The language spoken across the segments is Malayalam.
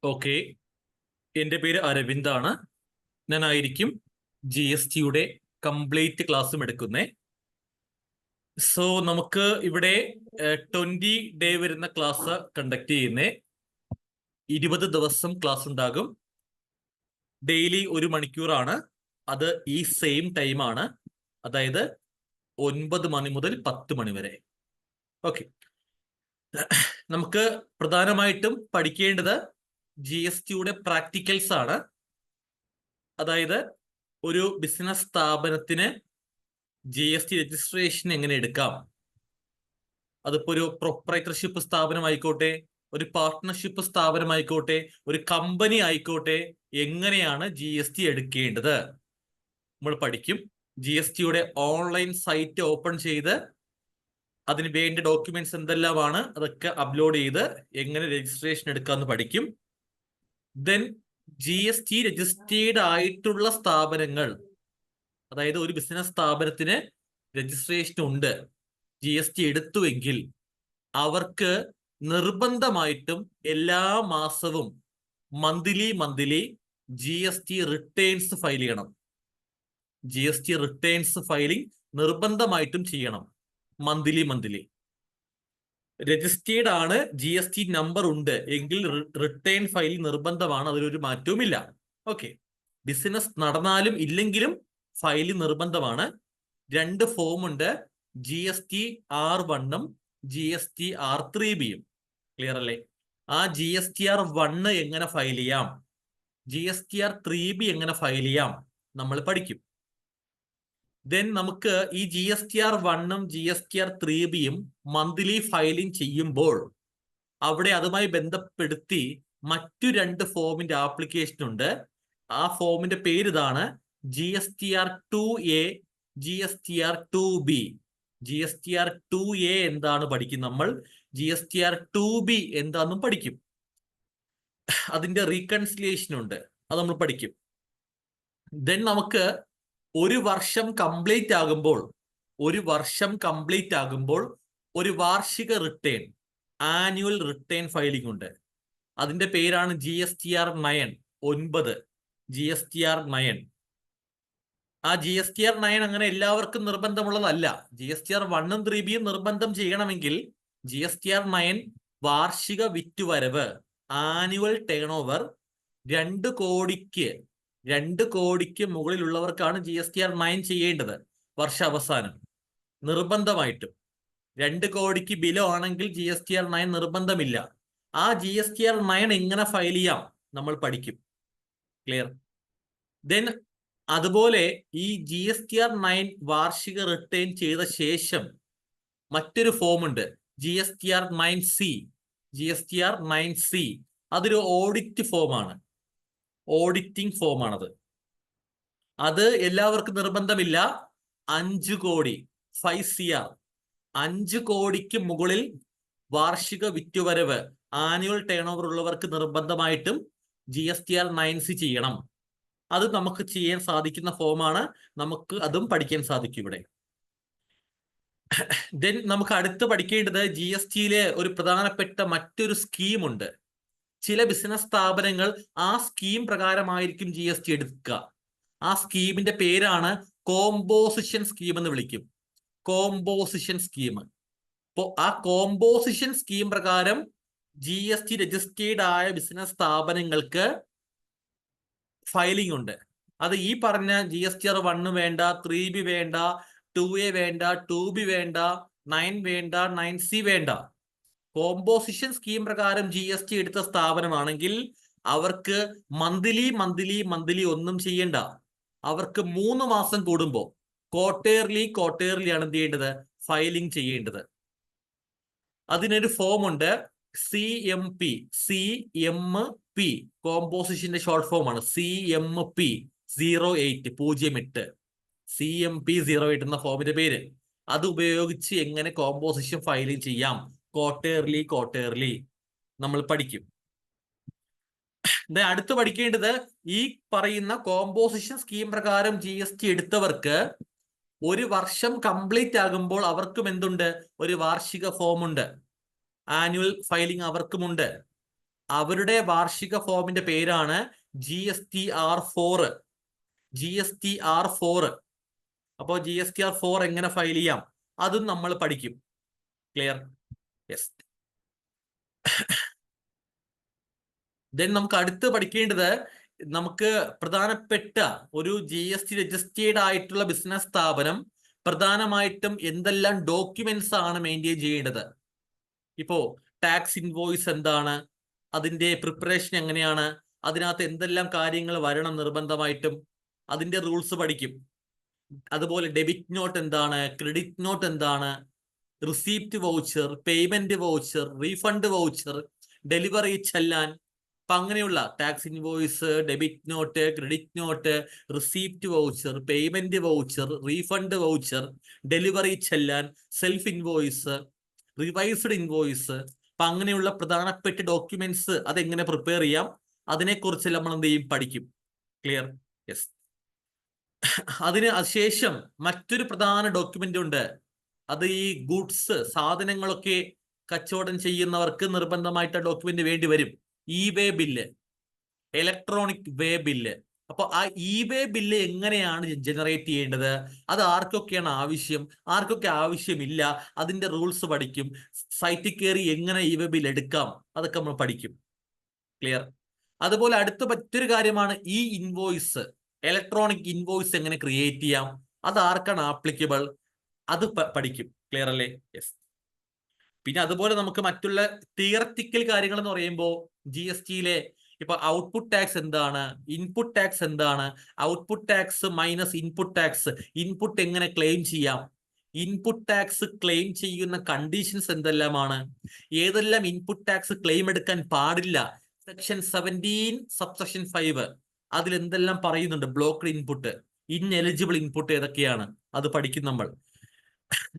ഓക്കെ, എൻ്റെ പേര് അരവിന്ദാണ്. ഞാനായിരിക്കും GSTയുടെ കംപ്ലീറ്റ് ക്ലാസ്സും എടുക്കുന്നേ. സോ നമുക്ക് ഇവിടെ 20 ഡേ വരുന്ന ക്ലാസ് കണ്ടക്ട് ചെയ്യുന്നേ. 20 ദിവസം ക്ലാസ് ഉണ്ടാകും. ഡെയിലി 1 മണിക്കൂറാണ്. അത് ഈ സെയിം ടൈമാണ്, അതായത് 9 മണി മുതൽ 10 മണി വരെ. ഓക്കെ, നമുക്ക് പ്രധാനമായിട്ടും പഠിക്കേണ്ടത് GSTയുടെ പ്രാക്ടിക്കൽസ് ആണ്. അതായത് ഒരു ബിസിനസ് സ്ഥാപനത്തിന് GST രജിസ്ട്രേഷൻ എങ്ങനെ എടുക്കാം. അതിപ്പോ ഒരു പ്രൊപ്പറേറ്റർഷിപ്പ് സ്ഥാപനം ആയിക്കോട്ടെ, ഒരു പാർട്ട്ണർഷിപ്പ് സ്ഥാപനം ആയിക്കോട്ടെ, ഒരു കമ്പനി ആയിക്കോട്ടെ, എങ്ങനെയാണ് GST എടുക്കേണ്ടത് നമ്മൾ പഠിക്കും. GSTയുടെ ഓൺലൈൻ സൈറ്റ് ഓപ്പൺ ചെയ്ത് അതിന് വേണ്ട ഡോക്യുമെന്റ്സ് എന്തെല്ലാമാണ് അതൊക്കെ അപ്ലോഡ് ചെയ്ത് എങ്ങനെ രജിസ്ട്രേഷൻ എടുക്കാമെന്ന് പഠിക്കും. ദെൻ GST രജിസ്റ്റേർഡ് ആയിട്ടുള്ള സ്ഥാപനങ്ങൾ, അതായത് ഒരു ബിസിനസ് സ്ഥാപനത്തിന് രജിസ്ട്രേഷൻ ഉണ്ട്, GST എടുത്തുവെങ്കിൽ അവർക്ക് നിർബന്ധമായിട്ടും എല്ലാ മാസവും മന്ത്ലി GST റിട്ടേൺസ് ഫയൽ ചെയ്യണം. GST റിട്ടേൺസ് ഫയലിംഗ് നിർബന്ധമായിട്ടും ചെയ്യണം. മന്ത്ലി രജിസ്റ്റേർഡ് ആണ്, GST നമ്പർ ഉണ്ട് എങ്കിൽ റിട്ടേൺ ഫയൽ നിർബന്ധമാണ്, അതിലൊരു മാറ്റവുമില്ല. ഓക്കെ, ബിസിനസ് നടന്നാലും ഇല്ലെങ്കിലും ഫയൽ നിർബന്ധമാണ്. 2 ഫോം ഉണ്ട്, GSTR1 GSTR3B. ക്ലിയർ അല്ലേ? ആ GSTR1 എങ്ങനെ ഫയൽ ചെയ്യാം, GSTR3B എങ്ങനെ ഫയൽ ചെയ്യാം നമ്മൾ പഠിക്കും. ദെൻ നമുക്ക് ഈ GSTR1 GSTR3B മന്ത്ലി ഫയലിംഗ് ചെയ്യുമ്പോൾ അവിടെ അതുമായി ബന്ധപ്പെടുത്തി മറ്റു 2 ഫോമിന്റെ ആപ്ലിക്കേഷൻ ഉണ്ട്. ആ ഫോമിന്റെ പേര് ഇതാണ്, GSTR2A GSTR2B. GSTR2A എന്താണ് പഠിക്കും നമ്മൾ, GSTR2B എന്താണെന്നും പഠിക്കും. അതിന്റെ റീകൺസിലിയേഷൻ ഉണ്ട്, അത് നമ്മൾ പഠിക്കും. ദെൻ നമുക്ക് ഒരു വർഷം കംപ്ലീറ്റ് ആകുമ്പോൾ ഒരു വാർഷിക റിട്ടേൺ, ആനുവൽ റിട്ടേൺ ഫയലിംഗ് ഉണ്ട്. അതിന്റെ പേരാണ് GSTR9. GSTR9. ആ GSTR9 അങ്ങനെ എല്ലാവർക്കും നിർബന്ധമുള്ളതല്ല. GSTR1 3B നിർബന്ധം ചെയ്യണമെങ്കിൽ GSTR9 വാർഷിക വിറ്റുവരവ്, ആനുവൽ ടേൺ ഓവർ 2 കോടിക്ക് മുകളിലുള്ളവർക്കാണ് GSTR9 ചെയ്യേണ്ടത് വർഷാവസാനം നിർബന്ധമായിട്ടും. 2 കോടിക്ക് ബിലോ ആണെങ്കിൽ GSTR9 നിർബന്ധമില്ല. ആ GSTR9 എങ്ങനെ ഫയൽ ചെയ്യാം നമ്മൾ പഠിക്കും. ക്ലിയർ? ദെൻ അതുപോലെ ഈ GSTR9 വാർഷിക റിട്ടേൺ ചെയ്ത ശേഷം മറ്റൊരു ഫോം ഉണ്ട്, GSTR9C. അതൊരു ഓഡിറ്റ് ഫോമാണ്, ഓഡിറ്റിംഗ് ഫോമാണത്. അത് എല്ലാവർക്കും നിർബന്ധമില്ല. 5 കോടി 5 CR 5 കോടിക്ക് മുകളിൽ വാർഷിക വിറ്റുവരവ്, ആനുവൽ ടേൺ ഓവർ ഉള്ളവർക്ക് നിർബന്ധമായിട്ടും GSTR9C ചെയ്യണം. അത് നമുക്ക് ചെയ്യാൻ സാധിക്കുന്ന ഫോമാണ്, നമുക്ക് അതും പഠിക്കാൻ സാധിക്കും ഇവിടെ. ദെൻ നമുക്ക് അടുത്ത് പഠിക്കേണ്ടത് GSTയിലെ ഒരു പ്രധാനപ്പെട്ട മറ്റൊരു സ്കീമുണ്ട്. ചില ബിസിനസ് സ്ഥാപനങ്ങൾ ആ സ്കീം പ്രകാരമായിരിക്കും GST എടുക്കുക. ആ സ്കീമിന്റെ പേരാണ് കോമ്പോസിഷൻ സ്കീം എന്ന് വിളിക്കും. Composition scheme. അപ്പോൾ ആ കോമ്പോസിഷൻ സ്കീം പ്രകാരം GST രജിസ്റ്റേർഡ് ആയ ബിസിനസ് സ്ഥാപനങ്ങൾക്ക് ഫയലിംഗ് ഉണ്ട്. അത് ഈ പറഞ്ഞ GSTR1 വേണ്ട, 3B വേണ്ട, 2A വേണ്ട, 2B വേണ്ട, 9 വേണ്ട, 9C വേണ്ട. കോമ്പോസിഷൻ സ്കീം പ്രകാരം GST എടുത്ത സ്ഥാപനമാണെങ്കിൽ അവർക്ക് മന്ത്ലി ഒന്നും ചെയ്യേണ്ട. അവർക്ക് 3 മാസം കൂടുമ്പോൾ ക്വാർട്ടേർലി ആണ് എന്ത് ചെയ്യേണ്ടത്, ഫയലിംഗ് ചെയ്യേണ്ടത്. അതിനൊരു ഫോം ഉണ്ട്, CMP. കോമ്പോസിഷന്റെ ഷോർട്ട് ഫോം ആണ് CMP 08. CMP 08 എന്ന ഫോമിന്റെ പേര്. അത് ഉപയോഗിച്ച് എങ്ങനെ കോമ്പോസിഷൻ ഫയലിംഗ് ചെയ്യാം ക്വാർട്ടേർലി നമ്മൾ പഠിക്കും. അടുത്ത് പഠിക്കേണ്ടത് ഈ പറയുന്ന കോമ്പോസിഷൻ സ്കീം പ്രകാരം GST എടുത്തവർക്ക് ഒരു വർഷം കംപ്ലീറ്റ് ആകുമ്പോൾ അവർക്കും എന്തുണ്ട്, ഒരു വാർഷിക ഫോം ഉണ്ട്, ആനുവൽ ഫയലിംഗ് അവർക്കുമുണ്ട്. അവരുടെ വാർഷിക ഫോമിന്റെ പേരാണ് GSTR4. GSTR4. അപ്പോൾ GSTR4 എങ്ങനെ ഫയൽ ചെയ്യാം അതും നമ്മൾ പഠിക്കും. ക്ലിയർ? യെസ്. ദെൻ നമുക്ക് അടുത്ത് പഠിക്കേണ്ടത്, നമുക്ക് പ്രധാനപ്പെട്ട ഒരു GST രജിസ്റ്റേർഡ് ആയിട്ടുള്ള ബിസിനസ് സ്ഥാപനം പ്രധാനമായിട്ടും എന്തെല്ലാം ഡോക്യുമെന്റ്സ് ആണ് മെയിൻറ്റെയിൻ ചെയ്യേണ്ടത്. ഇപ്പോ ടാക്സ് ഇൻവോയ്സ് എന്താണ്, അതിന്റെ പ്രിപ്പറേഷൻ എങ്ങനെയാണ്, അതിനകത്ത് എന്തെല്ലാം കാര്യങ്ങൾ വരണം നിർബന്ധമായിട്ടും, അതിന്റെ റൂൾസ് പഠിക്കും. അതുപോലെ ഡെബിറ്റ് നോട്ട് എന്താണ്, ക്രെഡിറ്റ് നോട്ട് എന്താണ്, receipt voucher, payment voucher, refund voucher, delivery ചെല്ലാൻ. അപ്പൊ അങ്ങനെയുള്ള tax invoice, debit note, credit not, receipt voucher, payment voucher, refund voucher, delivery ചെല്ലാൻ, സെൽഫ് ഇൻവോയ്സ്, റിവൈസ്ഡ് ഇൻവോയ്സ്. അപ്പൊ അങ്ങനെയുള്ള പ്രധാനപ്പെട്ട ഡോക്യുമെന്റ്സ് അതെങ്ങനെ പ്രിപ്പയർ ചെയ്യാം, അതിനെക്കുറിച്ച് നമ്മൾ എന്ത് ചെയ്യും, പഠിക്കും. ക്ലിയർ? യെസ്. അതിന് ശേഷം മറ്റൊരു പ്രധാന ഡോക്യുമെന്റ് ഉണ്ട്. അത് ഈ ഗുഡ്സ്, സാധനങ്ങളൊക്കെ കച്ചവടം ചെയ്യുന്നവർക്ക് നിർബന്ധമായിട്ട് ഡോക്യുമെന്റ് വേണ്ടി വരും. ഇ-വേ ബില്ല്, ഇലക്ട്രോണിക് വേ ബില്ല്. അപ്പൊ ആ ഇ-വേ ബില്ല് എങ്ങനെയാണ് ജനറേറ്റ് ചെയ്യേണ്ടത്, അത് ആർക്കൊക്കെയാണ് ആവശ്യം, ആർക്കൊക്കെ ആവശ്യമില്ല, അതിന്റെ റൂൾസ് പഠിക്കും. സൈറ്റിൽ കയറി എങ്ങനെ ഇ-വേ ബില്ല് എടുക്കാം, അതൊക്കെ നമ്മൾ പഠിക്കും. ക്ലിയർ? അതുപോലെ അടുത്ത മറ്റൊരു കാര്യമാണ് ഈ ഇൻവോയ്സ്, ഇലക്ട്രോണിക് ഇൻവോയ്സ് എങ്ങനെ ക്രിയേറ്റ് ചെയ്യാം, അത് ആർക്കാണ് ആപ്ലിക്കബിൾ, അത് പഠിക്കും. ക്ലിയർ അല്ലേ? യെസ്. പിന്നെ അതുപോലെ നമുക്ക് മറ്റുള്ള തിയററ്റിക്കൽ കാര്യങ്ങൾ എന്ന് പറയുമ്പോൾ GSTയിലെ ഇപ്പൊ ഔട്ട്പുട്ട് ടാക്സ് എന്താണ്, ഇൻപുട്ട് ടാക്സ് എന്താണ്, output tax minus input tax, input എങ്ങനെ ക്ലെയിം ചെയ്യാം, ഇൻപുട്ട് ടാക്സ് ക്ലെയിം ചെയ്യുന്ന കണ്ടീഷൻസ് എന്തെല്ലാമാണ്, ഏതെല്ലാം ഇൻപുട്ട് ടാക്സ് ക്ലെയിം എടുക്കാൻ പാടില്ല, സെക്ഷൻ 17 സബ്സെക്ഷൻ 5 അതിൽ എന്തെല്ലാം പറയുന്നുണ്ട്, ബ്ലോക്ക്ഡ് ഇൻപുട്ട്, ഇൻഎലിജിബിൾ ഇൻപുട്ട് ഏതൊക്കെയാണ്, അത് പഠിക്കും നമ്മൾ.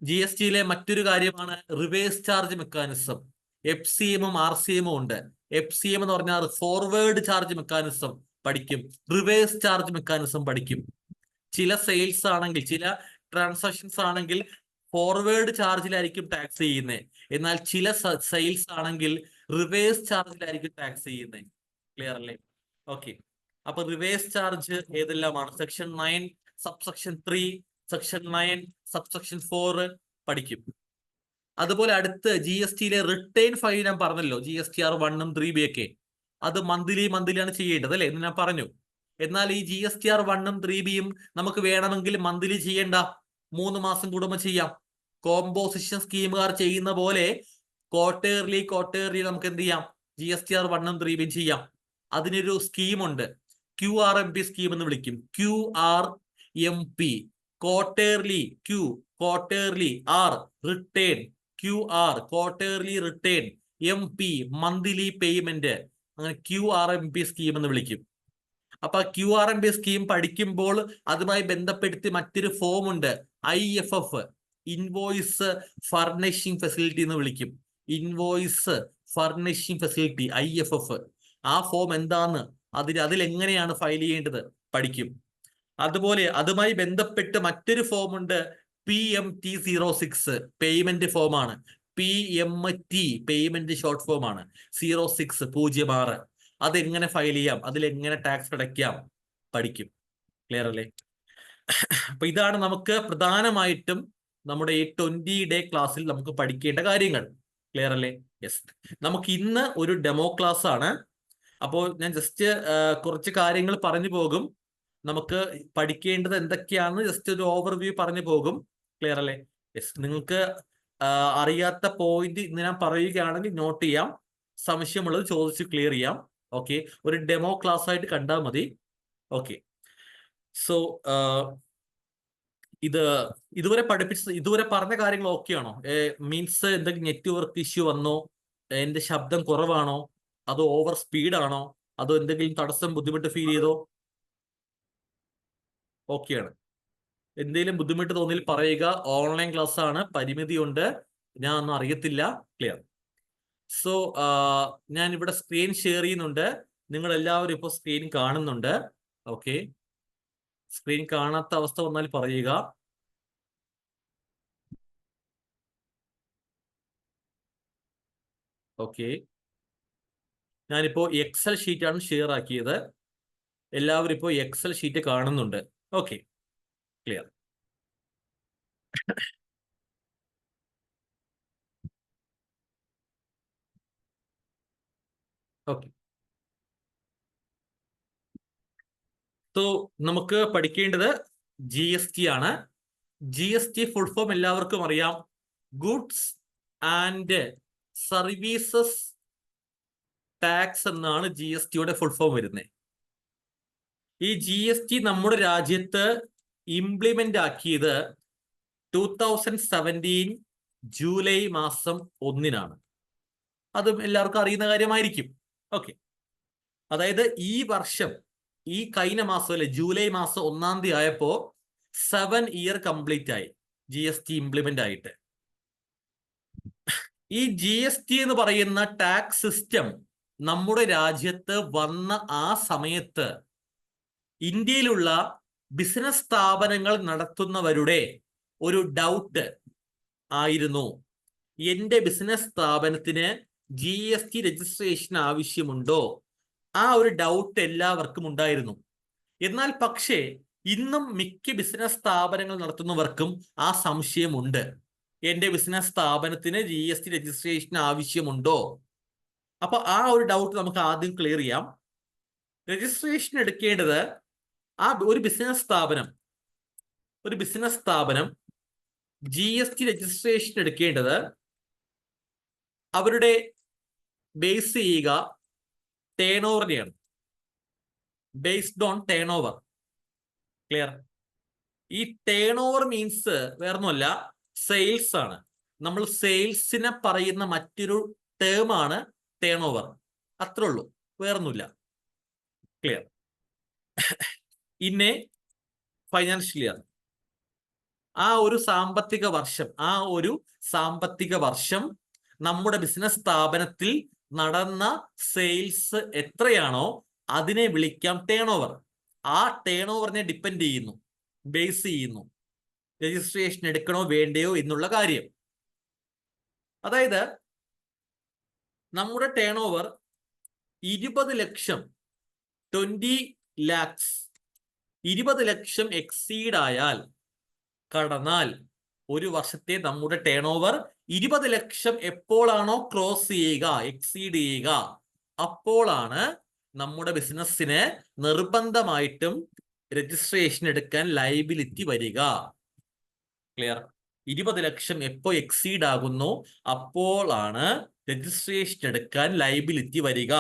GSTയിലെ മറ്റൊരു കാര്യമാണ് റിവേഴ്സ് ചാർജ് മെക്കാനിസം. FCM-ഉം RCM-ഉം ഉണ്ട്. FCM എന്ന് പറഞ്ഞാൽ ഫോർവേഡ് ചാർജ് മെക്കാനിസം പഠിക്കും, റിവേഴ്സ് ചാർജ് മെക്കാനിസം പഠിക്കും. ചില സെയിൽസ് ആണെങ്കിൽ, ചില ട്രാൻസാക്ഷൻസ് ആണെങ്കിൽ ഫോർവേഡ് ചാർജിലായിരിക്കും ടാക്സ് ചെയ്യുന്നത്, എന്നാൽ ചില സെയിൽസ് ആണെങ്കിൽ റിവേഴ്സ് ചാർജിലായിരിക്കും ടാക്സ് ചെയ്യുന്നത്. ക്ലിയർ അല്ലേ? ഓക്കെ. അപ്പൊ റിവേഴ്സ് ചാർജ് ഏതെല്ലാമാണ്, സെക്ഷൻ 9 സബ്സെക്ഷൻ 3 സെക്ഷൻ 9 സബ്സെക്ഷൻ 4 പഠിക്കും. അതുപോലെ അടുത്ത് GSTയിലെ റിട്ടേൺ ഫയൽ ഞാൻ പറഞ്ഞല്ലോ, GSTR 1-ഉം 3B ഒക്കെ, അത് മന്ത്ലിയാണ് ചെയ്യേണ്ടത് അല്ലെ എന്ന് ഞാൻ പറഞ്ഞു. എന്നാൽ ഈ GSTR 1-ഉം 3B-യും നമുക്ക് വേണമെങ്കിൽ മന്ത്ലി ചെയ്യേണ്ട, 3 മാസം കൂടുമ്പോൾ ചെയ്യാം. കോമ്പോസിഷൻ സ്കീമുകാർ ചെയ്യുന്ന പോലെ ക്വാർട്ടേർലി നമുക്ക് എന്ത് ചെയ്യാം, GSTR 1-ഉം 3B-യും ചെയ്യാം. അതിനൊരു സ്കീമുണ്ട്, QRMP സ്കീം എന്ന് വിളിക്കും. QRMP, quarterly, quarterly, return, QR quarterly return, MP monthly payment, അങ്ങനെ QRMP സ്കീം എന്ന് വിളിക്കും. അപ്പൊ QRMP സ്കീം പഠിക്കുമ്പോൾ അതുമായി ബന്ധപ്പെടുത്തി മറ്റൊരു ഫോം ഉണ്ട്, IFF, ഇൻവോയ്സ് ഫർണിഷിംഗ് ഫെസിലിറ്റി എന്ന് വിളിക്കും. Invoice furnishing facility, IFF. ആ ഫോം എന്താന്ന്, അതിലെങ്ങനെയാണ് ഫയൽ ചെയ്യേണ്ടത് പഠിക്കും. അതുപോലെ അതുമായി ബന്ധപ്പെട്ട് മറ്റൊരു ഫോം ഉണ്ട്, PMT-06, പേയ്മെന്റ് ഫോമാണ്. PMT പേയ്മെന്റ് ഷോർട്ട് ഫോം ആണ്. 06 06. അതെങ്ങനെ ഫയൽ ചെയ്യാം, അതിലെങ്ങനെ ടാക്സ് അടയ്ക്കാം പഠിക്കും. ക്ലിയർ അല്ലേ? അപ്പൊ ഇതാണ് നമുക്ക് പ്രധാനമായിട്ടും നമ്മുടെ ഈ 20-ഡേ ക്ലാസ്സിൽ നമുക്ക് പഠിക്കേണ്ട കാര്യങ്ങൾ. ക്ലിയർ അല്ലേ? യെസ്. നമുക്ക് ഇന്ന് ഒരു ഡെമോ ക്ലാസ് ആണ്. അപ്പോൾ ഞാൻ ജസ്റ്റ് കുറച്ച് കാര്യങ്ങൾ പറഞ്ഞു പോകും, നമുക്ക് പഠിക്കേണ്ടത് എന്തൊക്കെയാണെന്ന് ജസ്റ്റ് ഒരു ഓവർവ്യൂ പറഞ്ഞു പോകും. ക്ലിയർ അല്ലേ? യെസ്. നിങ്ങൾക്ക് അറിയാത്ത പോയിന്റ് ഇന്ന് ഞാൻ പറയുകയാണെങ്കിൽ നോട്ട് ചെയ്യാം, സംശയമുള്ളത് ചോദിച്ച് ക്ലിയർ ചെയ്യാം. ഓക്കെ, ഒരു ഡെമോ ക്ലാസ് ആയിട്ട് കണ്ടാൽ മതി. ഓക്കെ. സോ ഇതുവരെ പറഞ്ഞ കാര്യങ്ങൾ ഓക്കെ ആണോ? മീൻസ് എന്തെങ്കിലും നെറ്റ്വർക്ക് ഇഷ്യൂ വന്നോ, എന്റെ ശബ്ദം കുറവാണോ, അതോ ഓവർ സ്പീഡാണോ, അതോ എന്തെങ്കിലും തടസ്സം, ബുദ്ധിമുട്ട് ഫീൽ ചെയ്തോ? ഓക്കെയാണ്. എന്തെങ്കിലും ബുദ്ധിമുട്ട് തോന്നിയാൽ പറയുക. ഓൺലൈൻ ക്ലാസ് ആണ്, പരിമിതിയുണ്ട്, ഞാൻ ഒന്നും അറിയത്തില്ല. ക്ലിയർ? സോ ഞാൻ ഇവിടെ സ്ക്രീൻ ഷെയർ ചെയ്യുന്നുണ്ട്, നിങ്ങൾ എല്ലാവരും ഇപ്പോൾ സ്ക്രീൻ കാണുന്നുണ്ട്. ഓക്കെ, സ്ക്രീൻ കാണാത്ത അവസ്ഥ വന്നാൽ പറയുക. ഓക്കെ, ഞാനിപ്പോ എക്സൽ ഷീറ്റാണ് ഷെയർ ആക്കിയത്. എല്ലാവരും ഇപ്പോൾ എക്സൽ ഷീറ്റ് കാണുന്നുണ്ട്. Okay, clear. ഓക്കെ, സോ നമുക്ക് പഠിക്കേണ്ടത് GST ആണ്. GST ഫുൾ ഫോം എല്ലാവർക്കും അറിയാം. ഗുഡ്സ് ആൻഡ് സർവീസസ് ടാക്സ് എന്നാണ് GSTയുടെ ഫുൾ ഫോം വരുന്നത്. ഈ GST നമ്മുടെ രാജ്യത്ത് ഇംപ്ലിമെന്റ് ആക്കിയത് 2017 ജൂലൈ മാസം 1-നാണ്. അതും എല്ലാവർക്കും അറിയുന്ന കാര്യമായിരിക്കും. ഓക്കെ, അതായത് ഈ വർഷം ഈ കഴിഞ്ഞ മാസം അല്ലെ, ജൂലൈ മാസം 1-ാം തീയതി ആയപ്പോ 7 ഇയർ കംപ്ലീറ്റ് ആയി GST ഇംപ്ലിമെന്റ് ആയിട്ട്. ഈ GST എന്ന് പറയുന്ന ടാക്സ് സിസ്റ്റം നമ്മുടെ രാജ്യത്ത് വന്ന ആ സമയത്ത് ഇന്ത്യയിലുള്ള ബിസിനസ് സ്ഥാപനങ്ങൾ നടത്തുന്നവരുടെ ഒരു ഡൗട്ട് ആയിരുന്നു, എന്റെ ബിസിനസ് സ്ഥാപനത്തിന് GST രജിസ്ട്രേഷൻ ആവശ്യമുണ്ടോ? ആ ഒരു ഡൗട്ട് എല്ലാവർക്കും ഉണ്ടായിരുന്നു. എന്നാൽ പക്ഷേ ഇന്നും മിക്ക ബിസിനസ് സ്ഥാപനങ്ങൾ നടത്തുന്നവർക്കും ആ സംശയമുണ്ട്. എന്റെ ബിസിനസ് സ്ഥാപനത്തിന് GST രജിസ്ട്രേഷൻ ആവശ്യമുണ്ടോ? അപ്പൊ ആ ഒരു ഡൗട്ട് നമുക്ക് ആദ്യം ക്ലിയർ ചെയ്യാം. രജിസ്ട്രേഷൻ എടുക്കേണ്ടത് ഒരു ബിസിനസ് സ്ഥാപനം GST രജിസ്ട്രേഷൻ എടുക്കേണ്ടത് അവരുടെ ബേസ് ചെയ്യുക ടേൺ ഓവറിനെയാണ്. Based on turnover. Clear? ഈ ടേൺ ഓവർ മീൻസ് വേറൊന്നുമല്ല, സെയിൽസ് ആണ്. നമ്മൾ സെയിൽസിനെ പറയുന്ന മറ്റൊരു ടേം ആണ് ടേൺ ഓവർ. അത്രേ ഉള്ളൂ, വേറൊന്നുമില്ല. ക്ലിയർ? ഇന്നെ ഫൈനാൻഷ്യൽ ഇയർ, ആ ഒരു സാമ്പത്തിക വർഷം നമ്മുടെ ബിസിനസ് സ്ഥാപനത്തിൽ നടന്ന സെയിൽസ് എത്രയാണോ അതിനെ വിളിക്കാം ടേൺ ഓവർ. ആ ടേൺ ഓവറിനെ ഡിപ്പെൻഡ് ചെയ്യുന്നു, ബേസ് ചെയ്യുന്നു രജിസ്ട്രേഷൻ എടുക്കണോ വേണ്ടയോ എന്നുള്ള കാര്യം. അതായത് നമ്മുടെ ടേൺ ഓവർ 20 ലക്ഷം 20 lakhs 20 ലക്ഷം എക്സീഡ് ആയാൽ, കടന്നാൽ, ഒരു വർഷത്തെ നമ്മുടെ ടേൺ ഓവർ 20 ലക്ഷം എപ്പോഴാണോ ക്രോസ് ചെയ്യുക, എക്സീഡ് ചെയ്യുക, അപ്പോഴാണ് നമ്മുടെ ബിസിനസ്സിന് നിർബന്ധമായിട്ടും രജിസ്ട്രേഷൻ എടുക്കാൻ ലയബിലിറ്റി വരിക. ക്ലിയർ? 20 ലക്ഷം എപ്പോ എക്സീഡ് ആകുന്നു അപ്പോഴാണ് രജിസ്ട്രേഷൻ എടുക്കാൻ ലയബിലിറ്റി വരിക.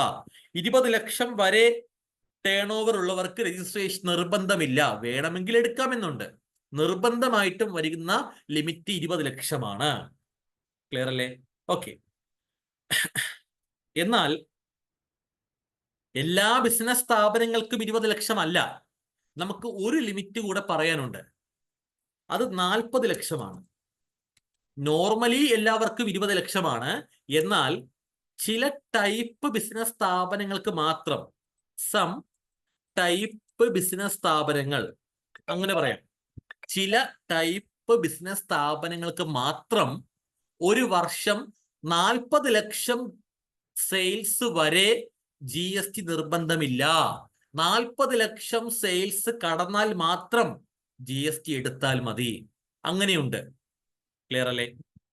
20 ലക്ഷം വരെ ടേൺ ഓവർ ഉള്ളവർക്ക് രജിസ്ട്രേഷൻ നിർബന്ധമില്ല, വേണമെങ്കിൽ എടുക്കാമെന്നുണ്ട്. നിർബന്ധമായിട്ടും വരുന്ന ലിമിറ്റ് 20 ലക്ഷമാണ്. ക്ലിയർ അല്ലേ? ഓക്കെ. എന്നാൽ എല്ലാ ബിസിനസ് സ്ഥാപനങ്ങൾക്കും 20 ലക്ഷം അല്ല. നമുക്ക് ഒരു ലിമിറ്റ് കൂടെ പറയാനുണ്ട്. അത് 40 ലക്ഷമാണ്. നോർമലി എല്ലാവർക്കും 20 ലക്ഷമാണ്. എന്നാൽ ചില ടൈപ്പ് ബിസിനസ് സ്ഥാപനങ്ങൾക്ക് മാത്രം, സം ടൈപ്പ് ബിസിനസ് സ്ഥാപനങ്ങൾ, അങ്ങനെ പറയാം, ചില ടൈപ്പ് ബിസിനസ് സ്ഥാപനങ്ങൾക്ക് മാത്രം ഒരു വർഷം 40 ലക്ഷം സെയിൽസ് വരെ GST നിർബന്ധമില്ല. 40 ലക്ഷം സെയിൽസ് കടന്നാൽ മാത്രം GST എടുത്താൽ മതി. അങ്ങനെയുണ്ട്. ക്ലിയർ അല്ലേ?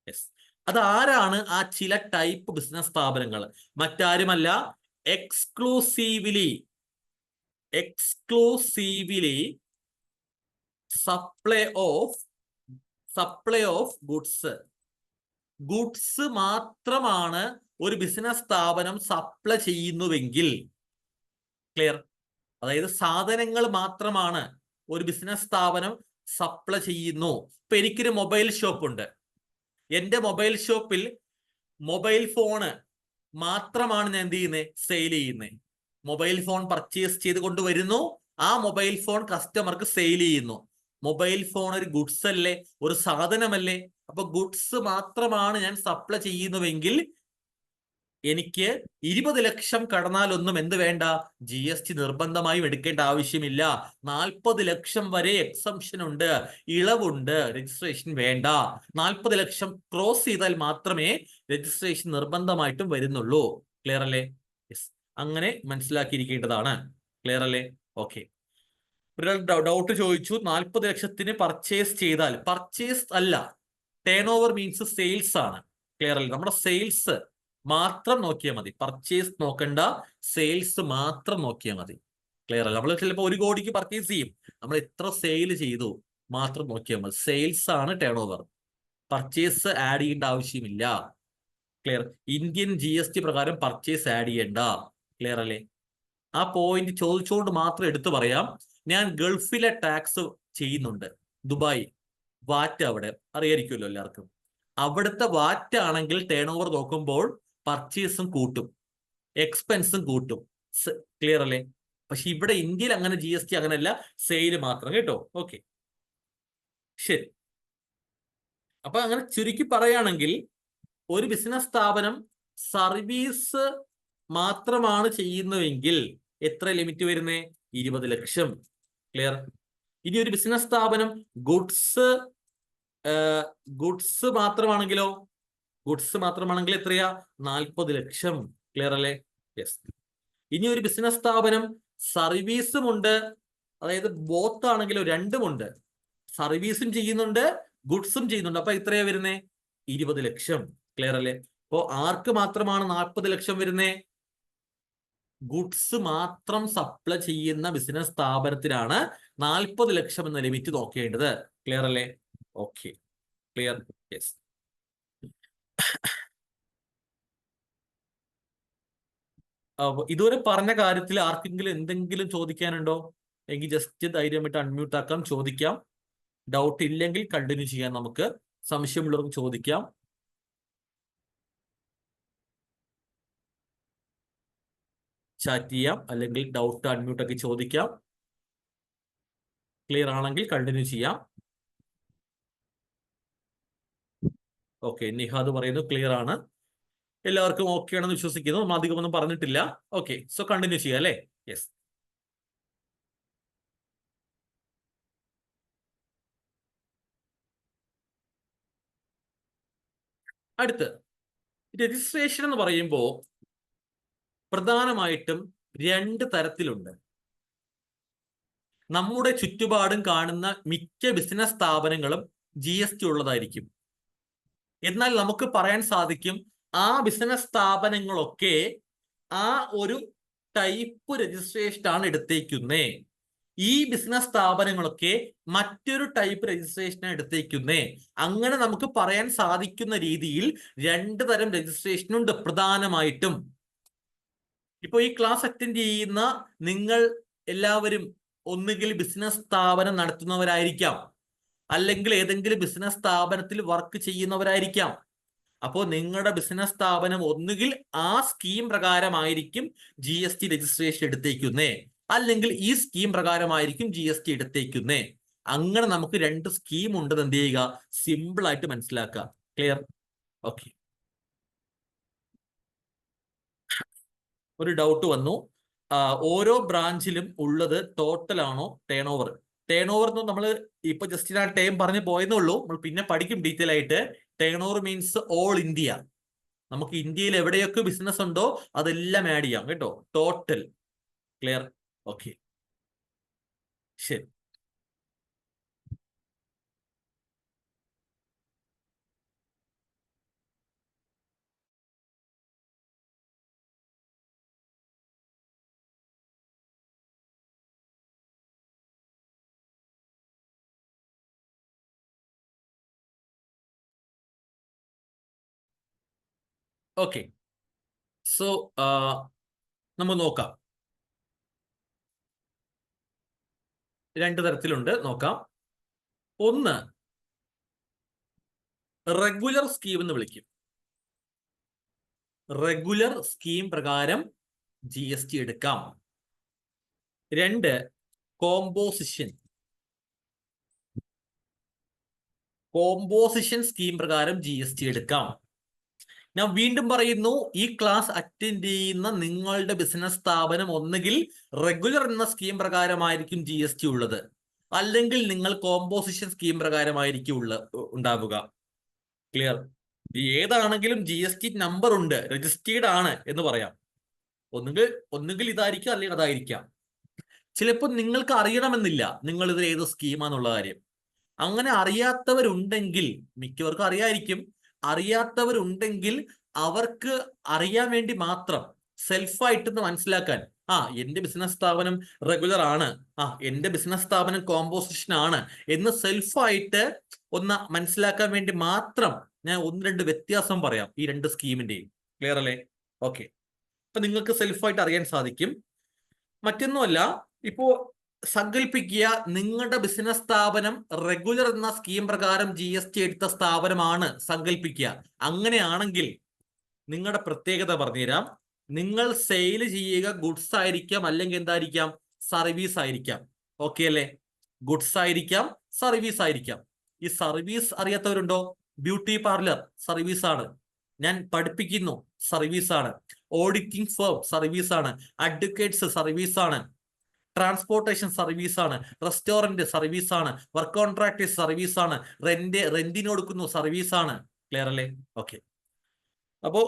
യെസ്. അതാരാണ് ആ ചില ടൈപ്പ് ബിസിനസ് സ്ഥാപനങ്ങൾ? മറ്റാരുമല്ല, എക്സ്ക്ലൂസീവ്ലി സപ്ലൈ ഓഫ് ഗുഡ്സ് മാത്രമാണ് ഒരു ബിസിനസ് സ്ഥാപനം സപ്ലൈ ചെയ്യുന്നുവെങ്കിൽ, ക്ലിയർ, അതായത് സാധനങ്ങൾ മാത്രമാണ് ഒരു ബിസിനസ് സ്ഥാപനം സപ്ലൈ ചെയ്യുന്നു. ഇപ്പൊ എനിക്കൊരു മൊബൈൽ ഷോപ്പ് ഉണ്ട്. എന്റെ മൊബൈൽ ഷോപ്പിൽ മൊബൈൽ ഫോണ് മാത്രമാണ് ഞാൻ എന്ത് ചെയ്യുന്നത്, സെയിൽ ചെയ്യുന്നത്. മൊബൈൽ ഫോൺ പർച്ചേസ് ചെയ്ത് കൊണ്ടുവരുന്നു, ആ മൊബൈൽ ഫോൺ കസ്റ്റമർക്ക് സെയിൽ ചെയ്യുന്നു. മൊബൈൽ ഫോൺ ഒരു ഗുഡ്സ് അല്ലേ, ഒരു സാധനമല്ലേ? അപ്പൊ ഗുഡ്സ് മാത്രമാണ് ഞാൻ സപ്ലൈ ചെയ്യുന്നുവെങ്കിൽ എനിക്ക് 20 ലക്ഷം കടന്നാലൊന്നും എന്ത് വേണ്ട, GST നിർബന്ധമായും എടുക്കേണ്ട ആവശ്യമില്ല. 40 ലക്ഷം വരെ എക്സംഷൻ ഉണ്ട്, ഇളവുണ്ട്, രജിസ്ട്രേഷൻ വേണ്ട. 40 ലക്ഷം ക്രോസ് ചെയ്താൽ മാത്രമേ രജിസ്ട്രേഷൻ നിർബന്ധമായിട്ടും വരുന്നുള്ളൂ. ക്ലിയർ അല്ലേ? യെസ്. അങ്ങനെ മനസ്സിലാക്കിയിരിക്കേണ്ടതാണ്. ക്ലിയർ അല്ലേ? ഓക്കെ. ഒരാൾ ഡൗട്ട് ചോദിച്ചു, 40 ലക്ഷത്തിന് പർച്ചേസ് ചെയ്താൽ, പർച്ചേസ് അല്ല, ടേൺ ഓവർ മീൻസ് സെയിൽസ് ആണ്. ക്ലിയർ അല്ലേ? നമ്മുടെ സെയിൽസ് മാത്രം നോക്കിയാൽ മതി, പർച്ചേസ് നോക്കണ്ട, സെയിൽസ് മാത്രം നോക്കിയാൽ മതി. ക്ലിയർ അല്ല? നമ്മൾ ചിലപ്പോൾ 1 കോടിക്ക് പർച്ചേസ് ചെയ്യും, നമ്മൾ എത്ര സെയിൽ ചെയ്തു മാത്രം നോക്കിയാൽ മതി. സെയിൽസ് ആണ് ടേൺ ഓവർ, പർച്ചേസ് ആഡ് ചെയ്യേണ്ട ആവശ്യമില്ല. ക്ലിയർ? ഇന്ത്യൻ GST പ്രകാരം പർച്ചേസ് ആഡ് ചെയ്യേണ്ട. ക്ലിയർ അല്ലേ? ആ പോയിന്റ് ചോദിച്ചുകൊണ്ട് മാത്രം എടുത്തു പറയാം. ഞാൻ ഗൾഫിലെ ടാക്സ് ചെയ്യുന്നുണ്ട്, ദുബായ് വാറ്റ്, അവിടെ അറിയായിരിക്കുമല്ലോ എല്ലാവർക്കും. അവിടുത്തെ വാറ്റ് ആണെങ്കിൽ ടേൺ ഓവർ നോക്കുമ്പോൾ പർച്ചേസും കൂട്ടും, എക്സ്പെൻസും കൂട്ടും. ക്ലിയർ അല്ലേ? പക്ഷെ ഇവിടെ ഇന്ത്യയിൽ അങ്ങനെ GST അങ്ങനെയല്ല, സെയില് മാത്രം കേട്ടോ. ഓക്കെ, ശരി. അപ്പൊ അങ്ങനെ ചുരുക്കി പറയുകയാണെങ്കിൽ, ഒരു ബിസിനസ് സ്ഥാപനം സർവീസ് മാത്രമാണ് ചെയ്യുന്നതെങ്കിൽ എത്ര ലിമിറ്റ് വരുന്നേ? 20 ലക്ഷം. ക്ലിയർ? ഇനി ഒരു ബിസിനസ് സ്ഥാപനം ഗുഡ്സ് മാത്രമാണെങ്കിലോ? ഗുഡ്സ് മാത്രമാണെങ്കിൽ എത്രയാ? 40 ലക്ഷം. ക്ലിയർ അല്ലേ? യെസ്. ഇനി ഒരു ബിസിനസ് സ്ഥാപനം സർവീസും ഉണ്ട്, അതായത് ബോത്ത് ആണെങ്കിലോ, രണ്ടുമുണ്ട്, സർവീസും ചെയ്യുന്നുണ്ട് ഗുഡ്സും ചെയ്യുന്നുണ്ട്, അപ്പൊ എത്രയാ വരുന്നേ? 20 ലക്ഷം. ക്ലിയർ അല്ലേ? അപ്പോ ആർക്ക് മാത്രമാണ് 40 ലക്ഷം വരുന്നേ? ഗുഡ്സ് മാത്രം സപ്ലൈ ചെയ്യുന്ന ബിസിനസ് സ്ഥാപനത്തിനാണ് 40 ലക്ഷം എന്ന ലിമിറ്റ് നോക്കേണ്ടത്. ക്ലിയർ അല്ലേ? Okay, clear? യെസ്. ഇതുവരെ പറഞ്ഞ കാര്യത്തിൽ ആർക്കെങ്കിലും എന്തെങ്കിലും ചോദിക്കാനുണ്ടോ? എങ്കിൽ ജസ്റ്റ് ധൈര്യമായിട്ട് അൺമ്യൂട്ട് ആക്കാം, ചോദിക്കാം. ഡൗട്ട് ഇല്ലെങ്കിൽ കണ്ടിന്യൂ ചെയ്യാം. നമുക്ക് സംശയമുള്ളവർക്ക് ചോദിക്കാം, ചാറ്റ് ചെയ്യാം, അല്ലെങ്കിൽ ഡൗട്ട് അൺമ്യൂട്ട് ആക്കി ചോദിക്കാം. ക്ലിയർ ആണെങ്കിൽ കണ്ടിന്യൂ ചെയ്യാം. ഓക്കെ, നിഹാദ് പറയുന്നു ക്ലിയർ ആണ്, എല്ലാവർക്കും ഓക്കെ ആണെന്ന് വിശ്വസിക്കുന്നു. അധികമൊന്നും പറഞ്ഞിട്ടില്ല. ഓക്കെ, സോ കണ്ടിന്യൂ ചെയ്യാം അല്ലേ? യെസ്. അടുത്ത് രജിസ്ട്രേഷൻ എന്ന് പറയുമ്പോൾ പ്രധാനമായിട്ടും 2 തരത്തിലുണ്ട്. നമ്മുടെ ചുറ്റുപാടും കാണുന്ന മിക്ക ബിസിനസ് സ്ഥാപനങ്ങളും GST ഉള്ളതായിരിക്കും. എന്നാൽ നമുക്ക് പറയാൻ സാധിക്കും, ആ ബിസിനസ് സ്ഥാപനങ്ങളൊക്കെ ആ ഒരു ടൈപ്പ് രജിസ്ട്രേഷൻ ആണ് എടുത്തേക്കുന്നേ. ഈ ബിസിനസ് സ്ഥാപനങ്ങളൊക്കെ മറ്റൊരു ടൈപ്പ് രജിസ്ട്രേഷനാണ് എടുത്തേക്കുന്നേ. അങ്ങനെ നമുക്ക് പറയാൻ സാധിക്കുന്ന രീതിയിൽ 2 തരം രജിസ്ട്രേഷൻ ഉണ്ട് പ്രധാനമായിട്ടും. ഇപ്പൊ ഈ ക്ലാസ് അറ്റൻഡ് ചെയ്യുന്ന നിങ്ങൾ എല്ലാവരും ഒന്നുകിൽ ബിസിനസ് സ്ഥാപനം നടത്തുന്നവരായിരിക്കാം, അല്ലെങ്കിൽ ഏതെങ്കിലും ബിസിനസ് സ്ഥാപനത്തിൽ വർക്ക് ചെയ്യുന്നവരായിരിക്കാം. അപ്പോൾ നിങ്ങളുടെ ബിസിനസ് സ്ഥാപനം ഒന്നുകിൽ ആ സ്കീം പ്രകാരമായിരിക്കും GST രജിസ്ട്രേഷൻ എടുത്തേക്കുന്നേ, അല്ലെങ്കിൽ ഈ സ്കീം പ്രകാരമായിരിക്കും GST എടുത്തേക്കുന്നേ. അങ്ങനെ നമുക്ക് 2 സ്കീം ഉണ്ടെന്ന് എന്ത് ചെയ്യുക? സിമ്പിൾ ആയിട്ട് മനസ്സിലാക്കുക. ക്ലിയർ? ഓക്കെ. ഒരു ഡൗട്ട് വന്നു, ഓരോ ബ്രാഞ്ചിലും ഉള്ളത് ടോട്ടൽ ആണോ ടേൺ ഓവർ? ടേൺ ഓവർ എന്ന് നമ്മൾ ഇപ്പൊ ജസ്റ്റ് ആ ടൈം പറഞ്ഞു പോയെന്നേ ഉള്ളൂ, നമ്മൾ പിന്നെ പഠിക്കും ഡീറ്റെയിൽ ആയിട്ട്. Turn over means all India. നമുക്ക് ഇന്ത്യയിൽ എവിടെയൊക്കെ ബിസിനസ് ഉണ്ടോ അതെല്ലാം ആഡ് ചെയ്യാം കേട്ടോ, ടോട്ടൽ. ക്ലിയർ? ഓക്കെ, ശരി. ഓക്കെ, സോ നമുക്ക് നോക്കാം. 2 തരത്തിലുണ്ട്, നോക്കാം. ഒന്ന് റെഗുലർ സ്കീം എന്ന് വിളിക്കും. റെഗുലർ സ്കീം പ്രകാരം GST എടുക്കാം. 2 കോമ്പോസിഷൻ സ്കീം പ്രകാരം GST എടുക്കാം. ഞാൻ വീണ്ടും പറയുന്നു, ഈ ക്ലാസ് അറ്റൻഡ് ചെയ്യുന്ന നിങ്ങളുടെ ബിസിനസ് സ്ഥാപനം ഒന്നുകിൽ റെഗുലർ എന്ന സ്കീം പ്രകാരമായിരിക്കും GST ഉള്ളത്, അല്ലെങ്കിൽ നിങ്ങൾ കോമ്പോസിഷൻ സ്കീം പ്രകാരമായിരിക്കും ഉണ്ടാവുക. ക്ലിയർ? ഏതാണെങ്കിലും GST നമ്പർ ഉണ്ട്, രജിസ്റ്റേർഡ് ആണ് എന്ന് പറയാം. ഒന്നുകിൽ ഇതായിരിക്കാം, അല്ലെങ്കിൽ അതായിരിക്കാം. ചിലപ്പോൾ നിങ്ങൾക്ക് അറിയണമെന്നില്ല നിങ്ങൾ ഇത് ഏത് സ്കീമാന്നുള്ള കാര്യം. അങ്ങനെ അറിയാത്തവരുണ്ടെങ്കിൽ, മിക്കവർക്കും അറിയായിരിക്കും, അറിയാത്തവരുണ്ടെങ്കിൽ അവർക്ക് അറിയാൻ വേണ്ടി മാത്രം സെൽഫായിട്ടൊന്ന് മനസ്സിലാക്കാൻ, എന്റെ ബിസിനസ് സ്ഥാപനം റെഗുലർ ആണ്, എന്റെ ബിസിനസ് സ്ഥാപനം കോമ്പോസിഷൻ ആണ് എന്ന് സെൽഫായിട്ട് ഒന്ന് മനസ്സിലാക്കാൻ വേണ്ടി മാത്രം ഞാൻ ഒന്ന് രണ്ട് വ്യത്യാസം പറയാം ഈ രണ്ട് സ്കീമിന്റെയും. ക്ലിയർ അല്ലേ? ഓക്കെ. അപ്പൊ നിങ്ങൾക്ക് സെൽഫായിട്ട് അറിയാൻ സാധിക്കും. മറ്റൊന്നുമല്ല, ഇപ്പോ സങ്കല്പിക്കുക നിങ്ങളുടെ ബിസിനസ് സ്ഥാപനം റെഗുലർ എന്ന സ്കീം പ്രകാരം GST എടുത്ത സ്ഥാപനമാണ് സങ്കല്പിക്കുക. അങ്ങനെയാണെങ്കിൽ നിങ്ങളുടെ പ്രത്യേകത പറഞ്ഞുതരാം. നിങ്ങൾ സെയിൽ ചെയ്യുക ഗുഡ്സ് ആയിരിക്കാം, അല്ലെങ്കിൽ എന്തായിരിക്കാം, സർവീസ് ആയിരിക്കാം. ഓക്കെ അല്ലേ? ഗുഡ്സ് ആയിരിക്കാം, സർവീസ് ആയിരിക്കാം. ഈ സർവീസ് അറിയാത്തവരുണ്ടോ? ബ്യൂട്ടി പാർലർ സർവീസ് ആണ്, ഞാൻ പഠിപ്പിക്കുന്നു സർവീസ് ആണ്, ഓഡിറ്റിംഗ് ഫേം സർവീസ് ആണ്, അഡ്വക്കേറ്റ്സ് സർവീസ് ആണ്, ട്രാൻസ്പോർട്ടേഷൻ സർവീസ് ആണ്, റെസ്റ്റോറന്റ് സർവീസ് ആണ്, വർക്ക് കോൺട്രാക്ടേഴ്സ് സർവീസ് ആണ്, റെന്റിന് കൊടുക്കുന്നു സർവീസ് ആണ്. ക്ലിയർ അല്ലേ? ഓക്കെ. അപ്പോ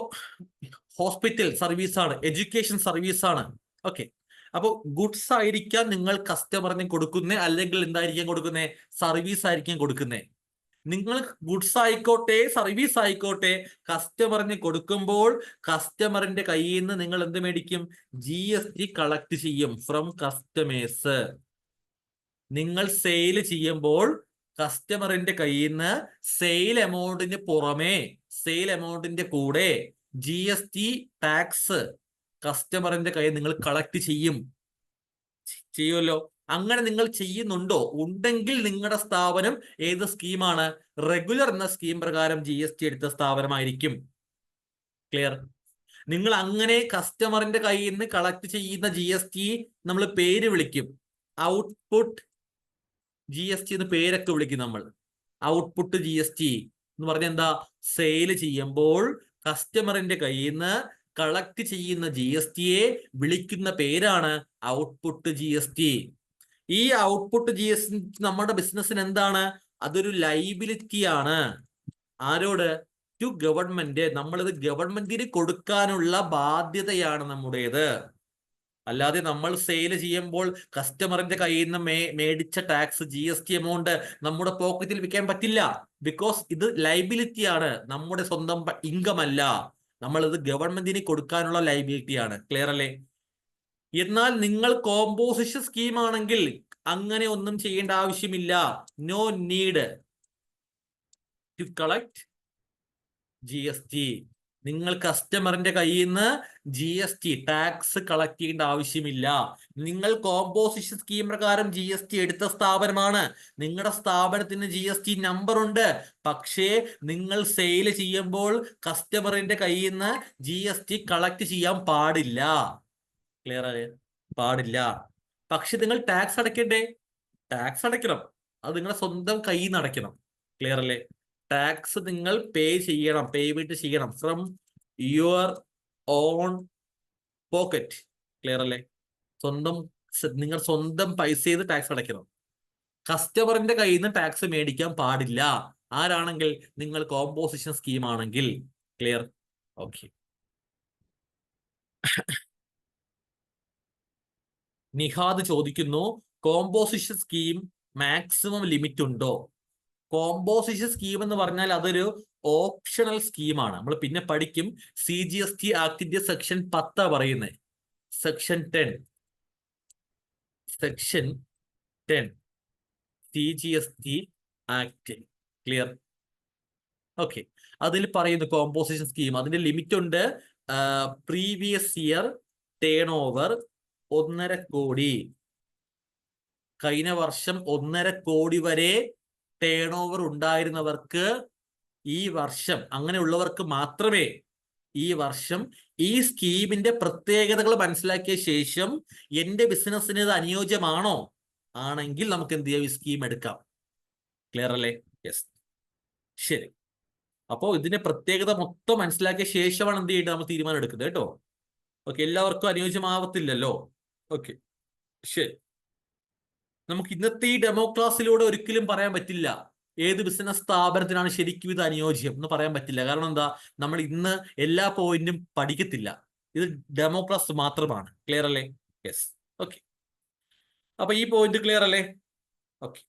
ഹോസ്പിറ്റൽ സർവീസ് ആണ്, എഡ്യൂക്കേഷൻ സർവീസ് ആണ്. ഓക്കെ. അപ്പോൾ ഗുഡ്സ് ആയിരിക്കാം നിങ്ങൾ കസ്റ്റമറിന് കൊടുക്കുന്നത്, അല്ലെങ്കിൽ എന്തായിരിക്കാം കൊടുക്കുന്നത്, സർവീസ് ആയിരിക്കും കൊടുക്കുന്നത്. നിങ്ങൾ ഗുഡ്സ് ആയിക്കോട്ടെ സർവീസ് ആയിക്കോട്ടെ കസ്റ്റമറിന് കൊടുക്കുമ്പോൾ കസ്റ്റമറിന്റെ കയ്യിൽ നിന്ന് നിങ്ങൾ എന്ത് മേടിക്കും? GST കളക്ട് ചെയ്യും ഫ്രം കസ്റ്റമേഴ്സ്. നിങ്ങൾ സെയിൽ ചെയ്യുമ്പോൾ കസ്റ്റമറിന്റെ കയ്യിൽ നിന്ന് സെയിൽ എമൗണ്ടിന് പുറമെ, സെയിൽ എമൗണ്ടിന്റെ കൂടെ GST ടാക്സ് കസ്റ്റമറിന്റെ കയ്യിൽ നിങ്ങൾ കളക്ട് ചെയ്യുമല്ലോ. അങ്ങനെ നിങ്ങൾ ചെയ്യുന്നുണ്ടോ? ഉണ്ടെങ്കിൽ നിങ്ങളുടെ സ്ഥാപനം ഏത് സ്കീമാണ്? റെഗുലർ എന്ന സ്കീം പ്രകാരം GST എടുത്ത സ്ഥാപനമായിരിക്കും. ക്ലിയർ? നിങ്ങൾ അങ്ങനെ കസ്റ്റമറിന്റെ കയ്യിൽ നിന്ന് കളക്ട് ചെയ്യുന്ന GST നമ്മൾ പേര് വിളിക്കും, ഔട്ട്പുട്ട് GST എന്ന് പേരൊക്കെ വിളിക്കും നമ്മൾ. ഔട്ട്പുട്ട് GST എന്ന് പറഞ്ഞാൽ എന്താ? സെയിൽ ചെയ്യുമ്പോൾ കസ്റ്റമറിന്റെ കയ്യിൽ നിന്ന് കളക്ട് ചെയ്യുന്ന GSTയെ വിളിക്കുന്ന പേരാണ് ഔട്ട്പുട്ട് GST. ഈ ഔട്ട്പുട്ട് GST നമ്മുടെ ബിസിനസ്സിന് എന്താണ്? അതൊരു ലൈബിലിറ്റി ആണ്. ആരോട്? To government. നമ്മളിത് ഗവൺമെന്റിന് കൊടുക്കാനുള്ള ബാധ്യതയാണ് നമ്മുടേത്. അല്ലാതെ നമ്മൾ സെയിൽ ചെയ്യുമ്പോൾ കസ്റ്റമറിന്റെ കയ്യിൽ നിന്ന് മേടിച്ച ടാക്സ് GST എമൗണ്ട് നമ്മുടെ പോക്കറ്റിൽ വെക്കാൻ പറ്റില്ല. ബിക്കോസ് ഇത് ലൈബിലിറ്റി ആണ്, നമ്മുടെ സ്വന്തം ഇൻകം അല്ല. നമ്മൾ ഇത് ഗവൺമെന്റിന് കൊടുക്കാനുള്ള ലൈബിലിറ്റി ആണ്. ക്ലിയർ അല്ലേ? എന്നാൽ നിങ്ങൾ കോമ്പോസിഷൻ സ്കീം ആണെങ്കിൽ അങ്ങനെ ഒന്നും ചെയ്യേണ്ട ആവശ്യമില്ല. No need to collect GST. നിങ്ങൾ കസ്റ്റമറിന്റെ കയ്യിൽ നിന്ന് GST ടാക്സ് കളക്ട് ചെയ്യേണ്ട ആവശ്യമില്ല. നിങ്ങൾ കോമ്പോസിഷൻ സ്കീം പ്രകാരം GST എടുത്ത സ്ഥാപനമാണ്, നിങ്ങളുടെ സ്ഥാപനത്തിന് GST നമ്പർ ഉണ്ട്. പക്ഷേ നിങ്ങൾ സെയിൽ ചെയ്യുമ്പോൾ കസ്റ്റമറിന്റെ കയ്യിൽ നിന്ന് GST കളക്ട് ചെയ്യാൻ പാടില്ല. ക്ലിയർ ആയ? പാടില്ല. പക്ഷെ നിങ്ങൾ ടാക്സ് അടയ്ക്കണ്ടേ? ടാക്സ് അടയ്ക്കണം. അത് നിങ്ങളുടെ സ്വന്തം കയ്യിൽ നിന്ന് അടയ്ക്കണം. ക്ലിയർ അല്ലേ? ടാക്സ് നിങ്ങൾ പേയ്മെന്റ് ചെയ്യണം from your own pocket. Clear അല്ലേ? നിങ്ങൾ സ്വന്തം പൈസ ചെയ്ത് ടാക്സ് അടയ്ക്കണം. കസ്റ്റമറിന്റെ കയ്യിൽ നിന്ന് ടാക്സ് മേടിക്കാൻ പാടില്ല. ആരാണെങ്കിൽ? നിങ്ങൾ കോമ്പോസിഷൻ സ്കീം ആണെങ്കിൽ. ക്ലിയർ? ഓക്കെ. നിഹാദ് ചോദിക്കുന്നു, കോമ്പോസിഷൻ സ്കീം മാക്സിമം ലിമിറ്റ് ഉണ്ടോ? കോമ്പോസിഷൻ സ്കീം എന്ന് പറഞ്ഞാൽ അതൊരു ഓപ്ഷണൽ സ്കീമാണ്. നമ്മൾ പിന്നെ പഠിക്കും. CGST ആക്ടിന്റെ സെക്ഷൻ 10 പറയുന്നത്. Section 10 CGST act. Clear? Okay. അതിൽ പറയുന്നു കോമ്പോസിഷൻ സ്കീം, അതിന്റെ ലിമിറ്റ് ഉണ്ട്. പ്രീവിയസ് ഇയർ ടേൺ ഓവർ 1.5 കോടി. കഴിഞ്ഞ വർഷം 1.5 കോടി വരെ ടേൺ ഓവർ ഉണ്ടായിരുന്നവർക്ക് ഈ വർഷം, അങ്ങനെയുള്ളവർക്ക് മാത്രമേ ഈ വർഷം ഈ സ്കീമിന്റെ പ്രത്യേകതകൾ മനസ്സിലാക്കിയ ശേഷം എന്റെ ബിസിനസ്സിന് ഇത് അനുയോജ്യമാണോ, ആണെങ്കിൽ നമുക്ക് എന്ത് ചെയ്യാം? ഈ സ്കീം എടുക്കാം. ക്ലിയർ അല്ലേ? യെസ്. ശരി. അപ്പോൾ ഇതിന്റെ പ്രത്യേകത മൊത്തം മനസ്സിലാക്കിയ ശേഷമാണ് എന്ത് ചെയ്യേണ്ടത്? നമ്മൾ തീരുമാനം എടുക്കുന്നത് കേട്ടോ. ഓക്കെ. എല്ലാവർക്കും അനുയോജ്യമാവത്തില്ലല്ലോ. ഓക്കെ. ശരി. നമുക്ക് ഇന്നത്തെ ഈ ഡെമോ ക്ലാസ്സിലൂടെ ഒരിക്കലും പറയാൻ പറ്റില്ല ഏത് ബിസിനസ് സ്ഥാപനത്തിനാണ് ശരിക്കും ഇത് അനുയോജ്യം എന്ന് പറയാൻ പറ്റില്ല. കാരണം എന്താ? നമ്മൾ ഇന്ന് എല്ലാ പോയിന്റും പഠിക്കത്തില്ല. ഇത് ഡെമോ ക്ലാസ് മാത്രമാണ്. ക്ലിയർ അല്ലേ? യെസ്. ഓക്കെ, അപ്പൊ ഈ പോയിന്റ് ക്ലിയർ അല്ലേ? ഓക്കെ,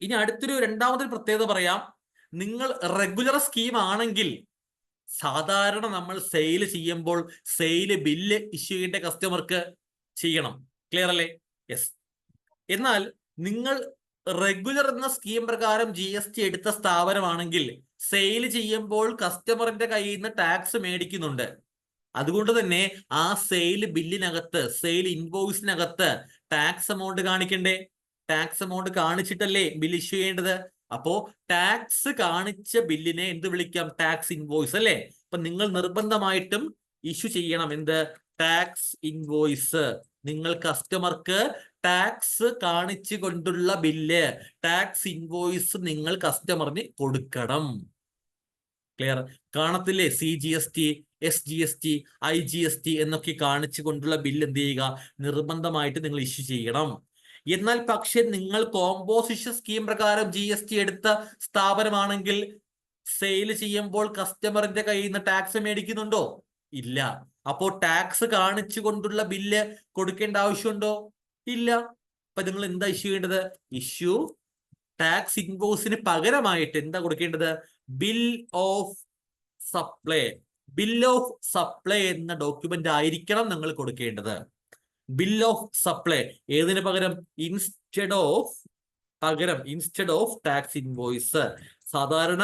ഇനി അടുത്തൊരു രണ്ടാമതൊരു പ്രത്യേകത പറയാം. നിങ്ങൾ റെഗുലർ സ്കീം ആണെങ്കിൽ സാധാരണ നമ്മൾ സെയിൽ ചെയ്യുമ്പോൾ സെയിൽ ബില്ല് ഇഷ്യൂ ചെയ്യേണ്ട കസ്റ്റമർക്ക് ചെയ്യണം. ക്ലിയർ അല്ലേ? യെസ്. എന്നാൽ നിങ്ങൾ റെഗുലർ എന്ന സ്കീം പ്രകാരം GST എടുത്ത സ്ഥാപനമാണെങ്കിൽ സെയിൽ ചെയ്യുമ്പോൾ കസ്റ്റമറിന്റെ കയ്യിൽ നിന്ന് ടാക്സ് മേടിക്കുന്നുണ്ട്. അതുകൊണ്ട് തന്നെ ആ സെയിൽ ബില്ലിനകത്ത്, സെയിൽ ഇൻവോയ്സിനകത്ത് ടാക്സ് എമൗണ്ട് കാണിക്കണ്ടേ? ടാക്സ് എമൗണ്ട് കാണിച്ചിട്ടല്ലേ ബിൽ ഇഷ്യൂ ചെയ്യേണ്ടത്? അപ്പോ ടാക്സ് കാണിച്ച ബില്ലിനെ എന്ത് വിളിക്കാം? ടാക്സ് ഇൻവോയ്സ് അല്ലേ? അപ്പൊ നിങ്ങൾ നിർബന്ധമായിട്ടും ഇഷ്യൂ ചെയ്യണം എന്ത്? Tax invoice. നിങ്ങൾ കസ്റ്റമർക്ക് ടാക്സ് കാണിച്ചു കൊണ്ടുള്ള ബില്ല്, ടാക്സ് ഇൻവോയ്സ് നിങ്ങൾ കസ്റ്റമറിന് കൊടുക്കണം. ക്ലിയർ? കാണത്തില്ലേ? CGST, SGST, IGST എന്നൊക്കെ കാണിച്ചു കൊണ്ടുള്ള ബില്ല് എന്ത് ചെയ്യുക? നിർബന്ധമായിട്ട് നിങ്ങൾ ഇഷ്യൂ ചെയ്യണം. എന്നാൽ പക്ഷെ നിങ്ങൾ കോമ്പോസിഷൻ സ്കീം പ്രകാരം GST എടുത്ത സ്ഥാപനമാണെങ്കിൽ സെയിൽ ചെയ്യുമ്പോൾ കസ്റ്റമറിന്റെ കയ്യിൽ നിന്ന് ടാക്സ് മേടിക്കുന്നുണ്ടോ? ഇല്ല. അപ്പോ ടാക്സ് കാണിച്ചു കൊണ്ടുള്ള ബില്ല് കൊടുക്കേണ്ട ആവശ്യമുണ്ടോ? ഇല്ല. അപ്പൊ നിങ്ങൾ എന്താ ഇഷ്യൂ ചെയ്യേണ്ടത്? ഇഷ്യൂ ടാക്സ് ഇൻവോയ്സിന് പകരമായിട്ട് എന്താ കൊടുക്കേണ്ടത്? Bill of supply. Bill of supply എന്ന ഡോക്യുമെന്റ് ആയിരിക്കണം നിങ്ങൾ കൊടുക്കേണ്ടത്. Bill of supply. ഏതിന് പകരം? Instead of tax invoice. സാധാരണ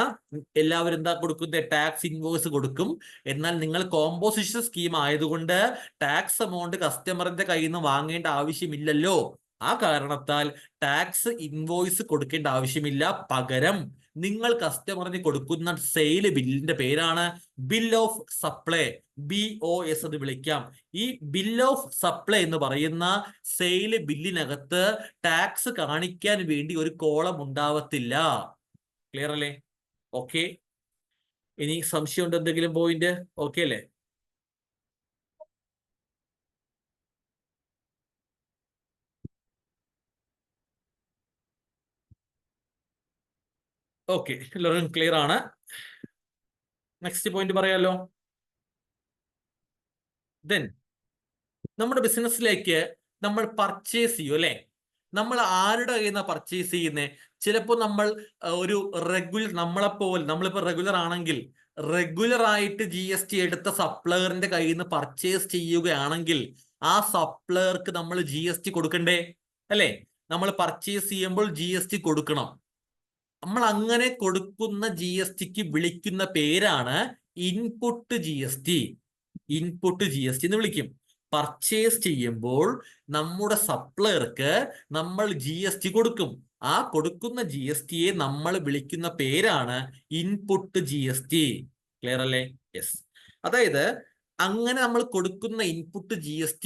എല്ലാവരും എന്താ കൊടുക്കുന്നത്? ടാക്സ് ഇൻവോയ്സ് കൊടുക്കും. എന്നാൽ നിങ്ങൾ കോമ്പോസിഷൻ സ്കീം ആയതുകൊണ്ട് ടാക്സ് എമൗണ്ട് കസ്റ്റമറിന്റെ കയ്യിൽ നിന്ന് വാങ്ങേണ്ട ആവശ്യമില്ലല്ലോ. ആ കാരണത്താൽ ടാക്സ് ഇൻവോയ്സ് കൊടുക്കേണ്ട ആവശ്യമില്ല. പകരം നിങ്ങൾ കസ്റ്റമറിന് കൊടുക്കുന്ന സെയിൽ ബില്ലിന്റെ പേരാണ് ബിൽ ഓഫ് സപ്ലൈ. BOS എന്ന് വിളിക്കാം. ഈ ബിൽ ഓഫ് സപ്ലൈ എന്ന് പറയുന്ന സെയിൽ ബില്ലിനകത്ത് ടാക്സ് കാണിക്കാൻ വേണ്ടി ഒരു കോളം ഉണ്ടാവത്തില്ല. ക്ലിയർ അല്ലേ? ഓക്കെ, ഇനി സംശയമുണ്ട് എന്തെങ്കിലും പോയിന്റ്? ഓക്കെ അല്ലേ? ഓക്കെ, എല്ലാവരും ക്ലിയർ ആണ്. നെക്സ്റ്റ് പോയിന്റ് പറയാലോ. ദെൻ നമ്മുടെ ബിസിനസ്സിലേക്ക് നമ്മൾ പർച്ചേസ് ചെയ്യും അല്ലെ? നമ്മൾ ആരുടെ കയ്യിൽ നിന്നാണ് പർച്ചേസ് ചെയ്യുന്നത്? ചിലപ്പോൾ നമ്മൾ ഒരു റെഗുലർ, നമ്മളിപ്പോ റെഗുലർ ആണെങ്കിൽ റെഗുലർ ആയിട്ട് GST എടുത്ത സപ്ലയറിന്റെ കയ്യിൽ നിന്ന് പർച്ചേസ് ചെയ്യുകയാണെങ്കിൽ ആ സപ്ലയർക്ക് നമ്മൾ GST കൊടുക്കണ്ടേ? അല്ലെ? നമ്മൾ പർച്ചേസ് ചെയ്യുമ്പോൾ GST കൊടുക്കണം. നമ്മൾ അങ്ങനെ കൊടുക്കുന്ന GSTക്ക് വിളിക്കുന്ന പേരാണ് ഇൻപുട്ട് GST. ഇൻപുട്ട് GST എന്ന് വിളിക്കും. പർച്ചേസ് ചെയ്യുമ്പോൾ നമ്മുടെ സപ്ലയർക്ക് നമ്മൾ GST കൊടുക്കും. ആ കൊടുക്കുന്ന GSTയെ നമ്മൾ വിളിക്കുന്ന പേരാണ് ഇൻപുട്ട് GST. ക്ലിയർ അല്ലേ? യെസ്. അതായത് അങ്ങനെ നമ്മൾ കൊടുക്കുന്ന ഇൻപുട്ട് GST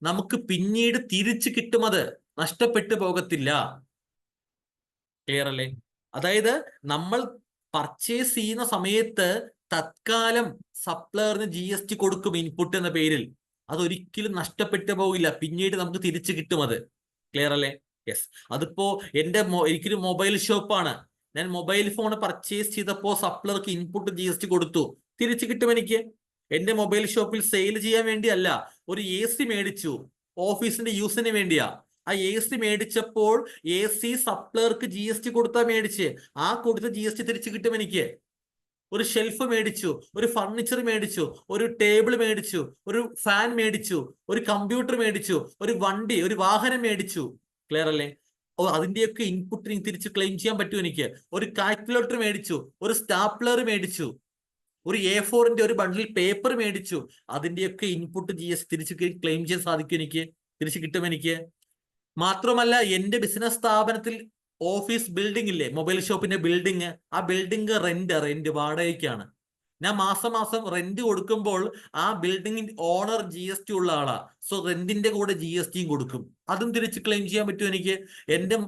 നമുക്ക് പിന്നീട് തിരിച്ചു കിട്ടും. അത് നഷ്ടപ്പെട്ടു പോകത്തില്ല. ക്ലിയർ അല്ലേ? അതായത് നമ്മൾ പർച്ചേസ് ചെയ്യുന്ന സമയത്ത് തത്കാലം സപ്ലയറിന് GST കൊടുക്കും ഇൻപുട്ട് എന്ന പേരിൽ. അതൊരിക്കലും നഷ്ടപ്പെട്ടു പോകില്ല, പിന്നീട് നമുക്ക് തിരിച്ചു കിട്ടും അത്. ക്ലിയർ അല്ലേ? യെസ്. അതിപ്പോ എനിക്കൊരു മൊബൈൽ ഷോപ്പാണ്. ഞാൻ മൊബൈൽ ഫോൺ പർച്ചേസ് ചെയ്തപ്പോൾ സപ്ലയർക്ക് ഇൻപുട്ട് GST കൊടുത്തു, തിരിച്ചു കിട്ടും എനിക്ക്. എന്റെ മൊബൈൽ ഷോപ്പിൽ സെയിൽ ചെയ്യാൻ വേണ്ടിയല്ല, ഒരു AC മേടിച്ചു, ഓഫീസിന്റെ യൂസിന് വേണ്ടിയാ. ആ AC മേടിച്ചപ്പോൾ AC സപ്ലയർക്ക് GST കൊടുത്താ മേടിച്ച്. ആ കൊടുത്ത GST തിരിച്ചു കിട്ടും എനിക്ക്. ഒരു ഷെൽഫ് മേടിച്ചു, ഒരു ഫർണിച്ചർ മേടിച്ചു, ഒരു ടേബിൾ മേടിച്ചു, ഒരു ഫാൻ മേടിച്ചു, ഒരു കമ്പ്യൂട്ടർ മേടിച്ചു, ഒരു വണ്ടി, ഒരു വാഹനം മേടിച്ചു. ക്ലിയർ അല്ലേ? അതിന്റെയൊക്കെ ഇൻപുട്ട് തിരിച്ച് ക്ലെയിം ചെയ്യാൻ പറ്റും എനിക്ക്. ഒരു കാൽക്കുലേറ്റർ മേടിച്ചു, ഒരു സ്റ്റാപ്ലർ മേടിച്ചു, ഒരു A4ന്റെ ഒരു ബണ്ടിൽ പേപ്പർ മേടിച്ചു. അതിന്റെയൊക്കെ ഇൻപുട്ട് GST തിരിച്ച് ക്ലെയിം ചെയ്യാൻ സാധിക്കും എനിക്ക്, തിരിച്ചു കിട്ടും എനിക്ക്. മാത്രമല്ല എന്റെ ബിസിനസ് സ്ഥാപനത്തിൽ ഓഫീസ് ബിൽഡിംഗ് ഇല്ലേ, മൊബൈൽ ഷോപ്പിന്റെ ബിൽഡിംഗ്, ആ ബിൽഡിംഗ് റെന്റ് വാടകയ്ക്കാണ്. ഞാൻ മാസം റെന്റ് കൊടുക്കുമ്പോൾ ആ ബിൽഡിംഗിന്റെ ഓണർ GST ഉള്ള ആളാ. സോ റെന്റിന്റെ കൂടെ GSTയും കൊടുക്കും. അതും തിരിച്ച് ക്ലെയിം ചെയ്യാൻ പറ്റും എനിക്ക്. എന്റെ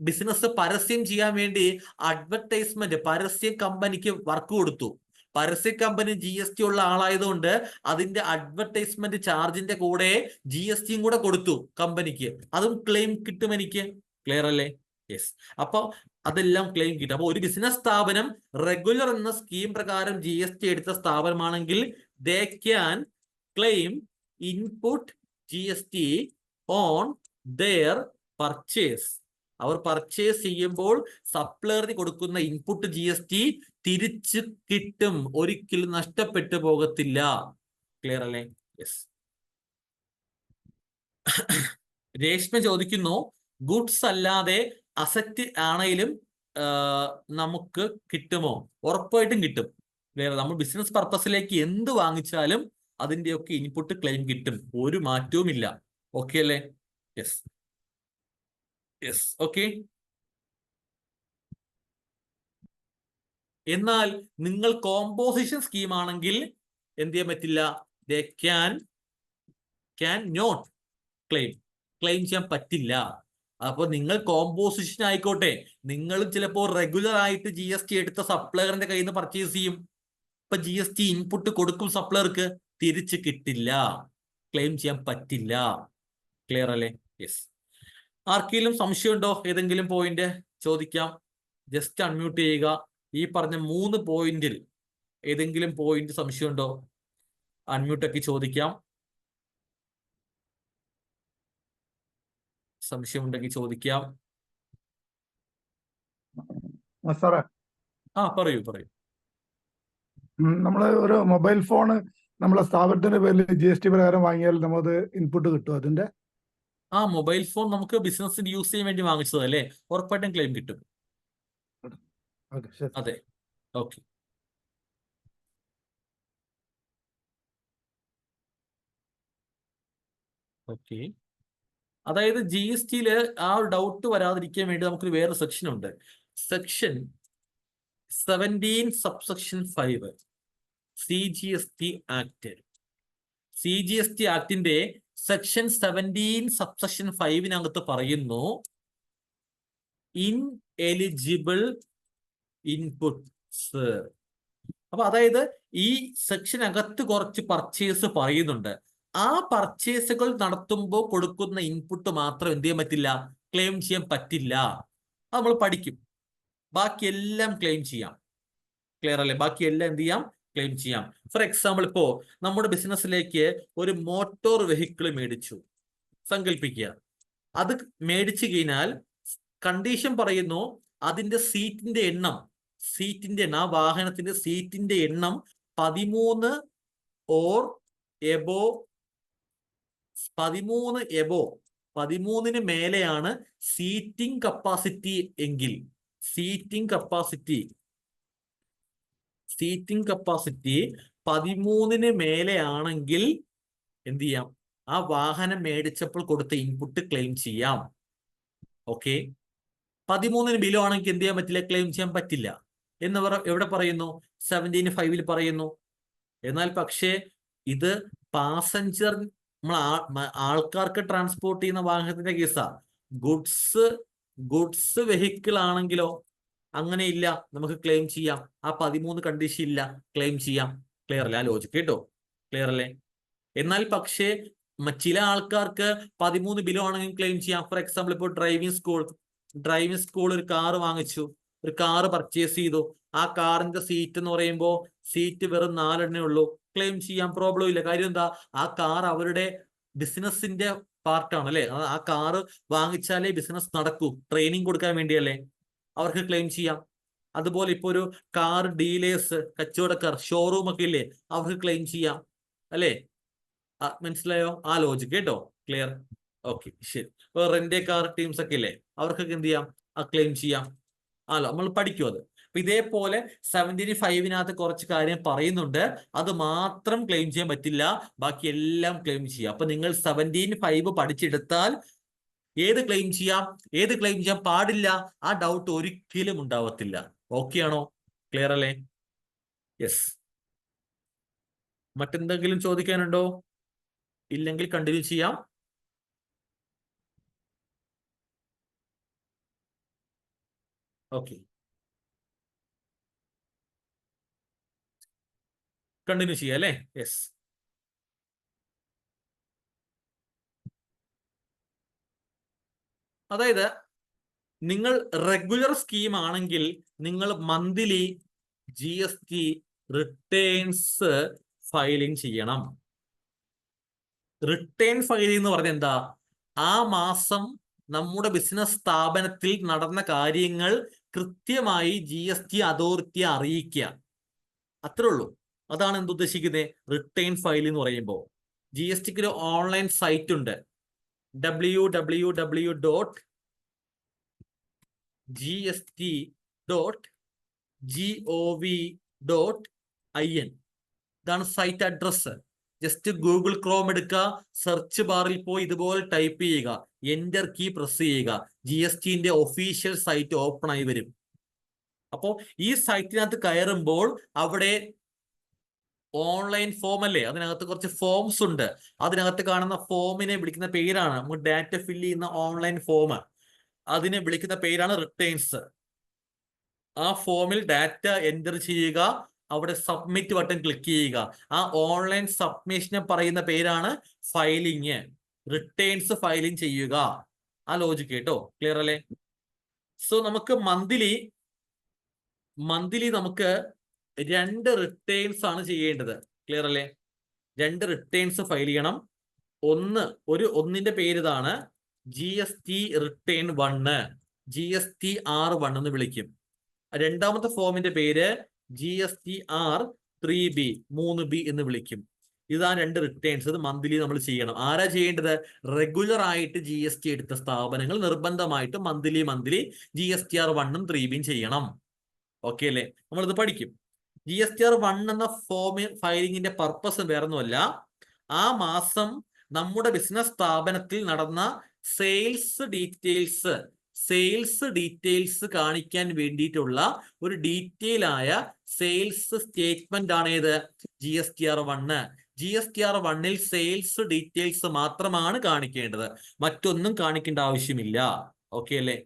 ബിസിനസ് പരസ്യം ചെയ്യാൻ വേണ്ടി അഡ്വർടൈസ്മെന്റ്, പരസ്യം കമ്പനിക്ക് വർക്ക് കൊടുത്തു. പരസ്യ കമ്പനി GST ഉള്ള ആളായതുകൊണ്ട് അതിന്റെ അഡ്വർടൈസ്മെന്റ് ചാർജിന്റെ കൂടെ GSTയും കൂടെ കൊടുത്തു കമ്പനിക്ക്. അതും ക്ലെയിം കിട്ടും എനിക്ക്. ക്ലിയർ അല്ലേ? യെസ്. അപ്പൊ അതെല്ലാം ക്ലെയിം കിട്ടും. അപ്പൊ ഒരു ബിസിനസ് സ്ഥാപനം റെഗുലർ എന്ന സ്കീം പ്രകാരം GST എടുത്ത സ്ഥാപനമാണെങ്കിൽ they can claim input GST on their purchase. അവർ പർച്ചേസ് ചെയ്യുമ്പോൾ സപ്ലയറിന് കൊടുക്കുന്ന ഇൻപുട്ട് GST തിരിച്ചു കിട്ടും, ഒരിക്കലും നഷ്ടപ്പെട്ടു പോകത്തില്ല. ക്ലിയർ അല്ലേ? യെസ്. രേഷ്മ ചോദിക്കുന്നു, ഗുഡ്സ് അല്ലാതെ അസറ്റ് ആണെങ്കിലും നമുക്ക് കിട്ടുമോ? ഉറപ്പായിട്ടും കിട്ടും. വേറെ നമ്മൾ ബിസിനസ് പർപ്പസിലേക്ക് എന്ത് വാങ്ങിച്ചാലും അതിന്റെയൊക്കെ ഇൻപുട്ട് ക്ലെയിം കിട്ടും, ഒരു മാറ്റവും ഇല്ല. ഓക്കെ അല്ലേ? Yes yes okay. എന്നാൽ നിങ്ങൾ കോമ്പോസിഷൻ സ്കീം ആണെങ്കിൽ എന്ത് ചെയ്യാൻ പറ്റില്ല? ദേ ക്യാൻ നോട്ട് ക്ലെയിം ചെയ്യാൻ പറ്റില്ല. അപ്പൊ നിങ്ങൾ കോമ്പോസിഷൻ ആയിക്കോട്ടെ, നിങ്ങളും ചിലപ്പോൾ റെഗുലർ ആയിട്ട് GST എടുത്ത സപ്ലയറിന്റെ കയ്യിൽ നിന്ന് പർച്ചേസ് ചെയ്യും. ഇപ്പൊ GST ഇൻപുട്ട് കൊടുക്കും സപ്ലയർക്ക്, തിരിച്ച് കിട്ടില്ല, ക്ലെയിം ചെയ്യാൻ പറ്റില്ല. ക്ലിയർ അല്ലേ? യെസ്. ആർക്കെങ്കിലും സംശയമുണ്ടോ? ഏതെങ്കിലും പോയിന്റ് ചോദിക്കാം, ജസ്റ്റ് അൺമ്യൂട്ട് ചെയ്യുക. ഈ പറഞ്ഞ 3 പോയിന്റിൽ ഏതെങ്കിലും പോയിന്റ് സംശയമുണ്ടോ? അൺമ്യൂട്ടൊക്കെ ചോദിക്കാം. സംശയമുണ്ടെങ്കിൽ ചോദിക്കാം. സാറേ, പറയൂ. നമ്മള് ഒരു മൊബൈൽ ഫോണ് നമ്മളെ സ്ഥാപനത്തിന്റെ പേരിൽ GST പ്രകാരം വാങ്ങിയാൽ നമുക്ക് ഇൻപുട്ട് കിട്ടും അതിന്റെ? മൊബൈൽ ഫോൺ നമുക്ക് ബിസിനസ്സിന് യൂസ് ചെയ്യാൻ വേണ്ടി വാങ്ങിച്ചതല്ലേ, ഉറപ്പായിട്ടും ക്ലെയിം കിട്ടും. അതെ, ഓക്കെ. ഓക്കെ, അതായത് GSTയില് ആ ഒരു ഡൗട്ട് വരാതിരിക്കാൻ വേണ്ടി നമുക്കൊരു വേറെ സെക്ഷൻ ഉണ്ട്. Section 17 subsection 5 CGST act. CGST ആക്ടിന്റെ സെക്ഷൻ 17 സബ്സെക്ഷൻ 5 പറയുന്നു, ഇൻഎലിജിബിൾ ഇൻപുട്സ്. അപ്പൊ അതായത് ഈ സെക്ഷനകത്ത് കുറച്ച് പർച്ചേസ് പറയുന്നുണ്ട്. ആ പർച്ചേസുകൾ നടത്തുമ്പോൾ കൊടുക്കുന്ന ഇൻപുട്ട് മാത്രം എന്ത് ചെയ്യാൻ പറ്റില്ല? ക്ലെയിം ചെയ്യാൻ പറ്റില്ല. അത് നമ്മൾ പഠിക്കും. ബാക്കിയെല്ലാം ക്ലെയിം ചെയ്യാം. ക്ലിയർ അല്ലേ? ബാക്കിയെല്ലാം എന്ത് ചെയ്യാം? ക്ലെയിം ചെയ്യാം. ഫോർ എക്സാമ്പിൾ, ഇപ്പോ നമ്മുടെ ബിസിനസ്സിലേക്ക് ഒരു മോട്ടോർ വെഹിക്കിൾ മേടിച്ചു സങ്കല്പിക്കുക. അത് മേടിച്ചു കഴിഞ്ഞാൽ കണ്ടീഷൻ പറയുന്നു, അതിന്റെ സീറ്റിന്റെ എണ്ണം, ആ വാഹനത്തിന്റെ സീറ്റിന്റെ എണ്ണം 13 ഓർ എബോ 13 മേലെയാണ് സീറ്റിംഗ് കപ്പാസിറ്റി എങ്കിൽ, സീറ്റിംഗ് കപ്പാസിറ്റി 13 മേലെയാണെങ്കിൽ എന്ത് ചെയ്യാം? ആ വാഹനം മേടിച്ചപ്പോൾ കൊടുത്ത ഇൻപുട്ട് ക്ലെയിം ചെയ്യാം. ഓക്കെ. 13 ബിലോ ആണെങ്കിൽ എന്ത് ചെയ്യാൻ പറ്റില്ല? ക്ലെയിം ചെയ്യാൻ പറ്റില്ല എന്ന് എവിടെ പറയുന്നു? 17(5) പറയുന്നു. എന്നാൽ പക്ഷേ ഇത് പാസഞ്ചർ, നമ്മൾ ആൾക്കാർക്ക് ട്രാൻസ്പോർട്ട് ചെയ്യുന്ന വാഹനത്തിന്റെ കേസാ. ഗുഡ്സ് വെഹിക്കിൾ ആണെങ്കിലോ അങ്ങനെയില്ല, നമുക്ക് ക്ലെയിം ചെയ്യാം. ആ 13 കണ്ടീഷൻ ഇല്ല, ക്ലെയിം ചെയ്യാം. ക്ലിയർ അല്ലേ? ആ ലോജിക്ക് കേട്ടോ? ക്ലിയർ അല്ലേ? എന്നാൽ പക്ഷേ ചില ആൾക്കാർക്ക് 13 ബിലോ ആണെങ്കിൽ ക്ലെയിം ചെയ്യാം. ഫോർ എക്സാമ്പിൾ, ഇപ്പോൾ ഡ്രൈവിംഗ് സ്കൂൾ ഒരു കാറ് വാങ്ങിച്ചു, ഒരു കാറ് പർച്ചേസ് ചെയ്തു. ആ കാറിന്റെ സീറ്റ് എന്ന് പറയുമ്പോൾ സീറ്റ് വെറും 4 എണ്ണേ ഉള്ളൂ, ക്ലെയിം ചെയ്യാൻ പ്രോബ്ലം ഇല്ല. കാര്യം എന്താ? ആ കാർ അവരുടെ ബിസിനസിന്റെ പാർട്ടാണ് അല്ലെ. ആ കാറ് വാങ്ങിച്ചാലേ ബിസിനസ് നടക്കൂ, ട്രെയിനിങ് കൊടുക്കാൻ വേണ്ടിയല്ലേ, അവർക്ക് ക്ലെയിം ചെയ്യാം. അതുപോലെ ഇപ്പൊ ഒരു കാർ ഡീലേഴ്സ്, കച്ചവടക്കാർ, ഷോറൂം ഒക്കെ ഇല്ലേ, അവർക്ക് ക്ലെയിം ചെയ്യാം അല്ലേ? മനസ്സിലായോ? ആ ലോജിക്ക് കേട്ടോ? ക്ലിയർ? ഓക്കെ, ശരി. ഇപ്പൊ റെന്റ് കാർ ടീംസ് ഒക്കെ ഇല്ലേ, അവർക്കൊക്കെ എന്ത് ചെയ്യാം? ക്ലെയിം ചെയ്യാം. നമ്മൾ പഠിക്കും അത്. അപ്പൊ ഇതേപോലെ 17(5) കുറച്ച് കാര്യം പറയുന്നുണ്ട്, അത് മാത്രം ക്ലെയിം ചെയ്യാൻ പറ്റില്ല, ബാക്കി എല്ലാം ക്ലെയിം ചെയ്യാം. അപ്പൊ നിങ്ങൾ 17(5) പഠിച്ചെടുത്താൽ ഏത് ക്ലെയിം ചെയ്യാം, ഏത് ക്ലെയിം ചെയ്യാൻ പാടില്ല, ആ ഡൗട്ട് ഒരിക്കലും ഉണ്ടാവത്തില്ല. ഓക്കെ ആണോ? ക്ലിയർ അല്ലേ? യെസ്. മറ്റെന്തെങ്കിലും ചോദിക്കാനുണ്ടോ? ഇല്ലെങ്കിൽ കണ്ടിന്യൂ ചെയ്യാം. ഓക്കെ, കണ്ടിന്യൂ ചെയ്യാം അല്ലേ? യെസ്. അതായത് നിങ്ങൾ റെഗുലർ സ്കീം ആണെങ്കിൽ നിങ്ങൾ മന്ത്ലി GST റിട്ടേൺസ് ഫയലിംഗ് ചെയ്യണം. റിട്ടേൺ ഫയലിംഗ് എന്ന് പറഞ്ഞാൽ എന്താ? ആ മാസം നമ്മുടെ ബിസിനസ് സ്ഥാപനത്തിൽ നടന്ന കാര്യങ്ങൾ കൃത്യമായി GST അതോറിറ്റിയെ അറിയിക്കുക. അത്രേ ഉള്ളൂ. അതാണ് എന്തുദ്ദേശിക്കുന്നത് റിട്ടേൺ ഫയൽ എന്ന് പറയുമ്പോൾ. GSTക്ക് ഒരു ഓൺലൈൻ സൈറ്റ് ഉണ്ട്, www.gst.gov.in. ഇതാണ് site address. Just Google Chrome എടുക്കുക, സെർച്ച് ബാറിൽ പോയി ഇതുപോലെ ടൈപ്പ് ചെയ്യുക, എന്റർ കീ പ്രസ് ചെയ്യുക, GSTന്റെ ഒഫീഷ്യൽ സൈറ്റ് ഓപ്പൺ ആയി വരും. അപ്പോൾ ഈ സൈറ്റിനകത്ത് കയറുമ്പോൾ അവിടെ ഓൺലൈൻ ഫോം അല്ലേ, അതിനകത്ത് കുറച്ച് ഫോംസ് ഉണ്ട്. അതിനകത്ത് കാണുന്ന ഫോമിനെ വിളിക്കുന്ന പേരാണ്, നമ്മൾ ഡാറ്റ ഫില്ല് ചെയ്യുന്ന ഓൺലൈൻ ഫോം, അതിനെ വിളിക്കുന്ന പേരാണ് റിട്ടേൺസ്. ആ ഫോമിൽ ഡാറ്റ എൻ്റർ ചെയ്യുക, അവിടെ സബ്മിറ്റ് ബട്ടൺ ക്ലിക്ക് ചെയ്യുക. ആ ഓൺലൈൻ സബ്മിഷനെ പറയുന്ന പേരാണ് ഫയലിംഗ്. റിട്ടേൺസ് ഫയലിംഗ് ചെയ്യുക. ആ ലോജിക്ക് കേട്ടോ, ക്ലിയർ അല്ലേ? സോ നമുക്ക് മന്ത്ലി നമുക്ക് 2 റിട്ടേൺസ് ആണ് ചെയ്യേണ്ടത്. ക്ലിയർ അല്ലേ? 2 റിട്ടേൺസ് ഫയൽ ചെയ്യണം. ഒന്നിന്റെ പേര് ഇതാണ്, GST റിട്ടേൺ 1, GSTR1 എന്ന് വിളിക്കും. രണ്ടാമത്തെ ഫോമിന്റെ പേര് GSTR3B 3B എന്ന് വിളിക്കും. ഇതാണ് 2 റിട്ടേൺസ്. ഇത് മന്ത്ലി നമ്മൾ ചെയ്യണം. ആരാ ചെയ്യേണ്ടത്? റെഗുലർ ആയിട്ട് GST എടുത്ത സ്ഥാപനങ്ങൾ നിർബന്ധമായിട്ട് മന്ത്ലി GSTR1ഉം 3Bയും ചെയ്യണം. ഓക്കെ അല്ലേ? നമ്മളിത് പഠിക്കും. GSTR1 എന്ന ഫോം ഫയലിംഗിന്റെ പർപ്പസ് വേറൊന്നുമല്ല, ആ മാസം നമ്മുടെ ബിസിനസ് സ്ഥാപനത്തിൽ നടന്ന സെയിൽസ് ഡീറ്റെയിൽസ് കാണിക്കാൻ വേണ്ടിയിട്ടുള്ള ഒരു ഡീറ്റെയിൽ ആയ സെയിൽസ് സ്റ്റേറ്റ്മെന്റ് ആണ് ഏത്? GSTR1. GSTR1ൽ സെയിൽസ് ഡീറ്റെയിൽസ് മാത്രമാണ് കാണിക്കേണ്ടത്, മറ്റൊന്നും കാണിക്കേണ്ട ആവശ്യമില്ല. ഓക്കെ അല്ലേ?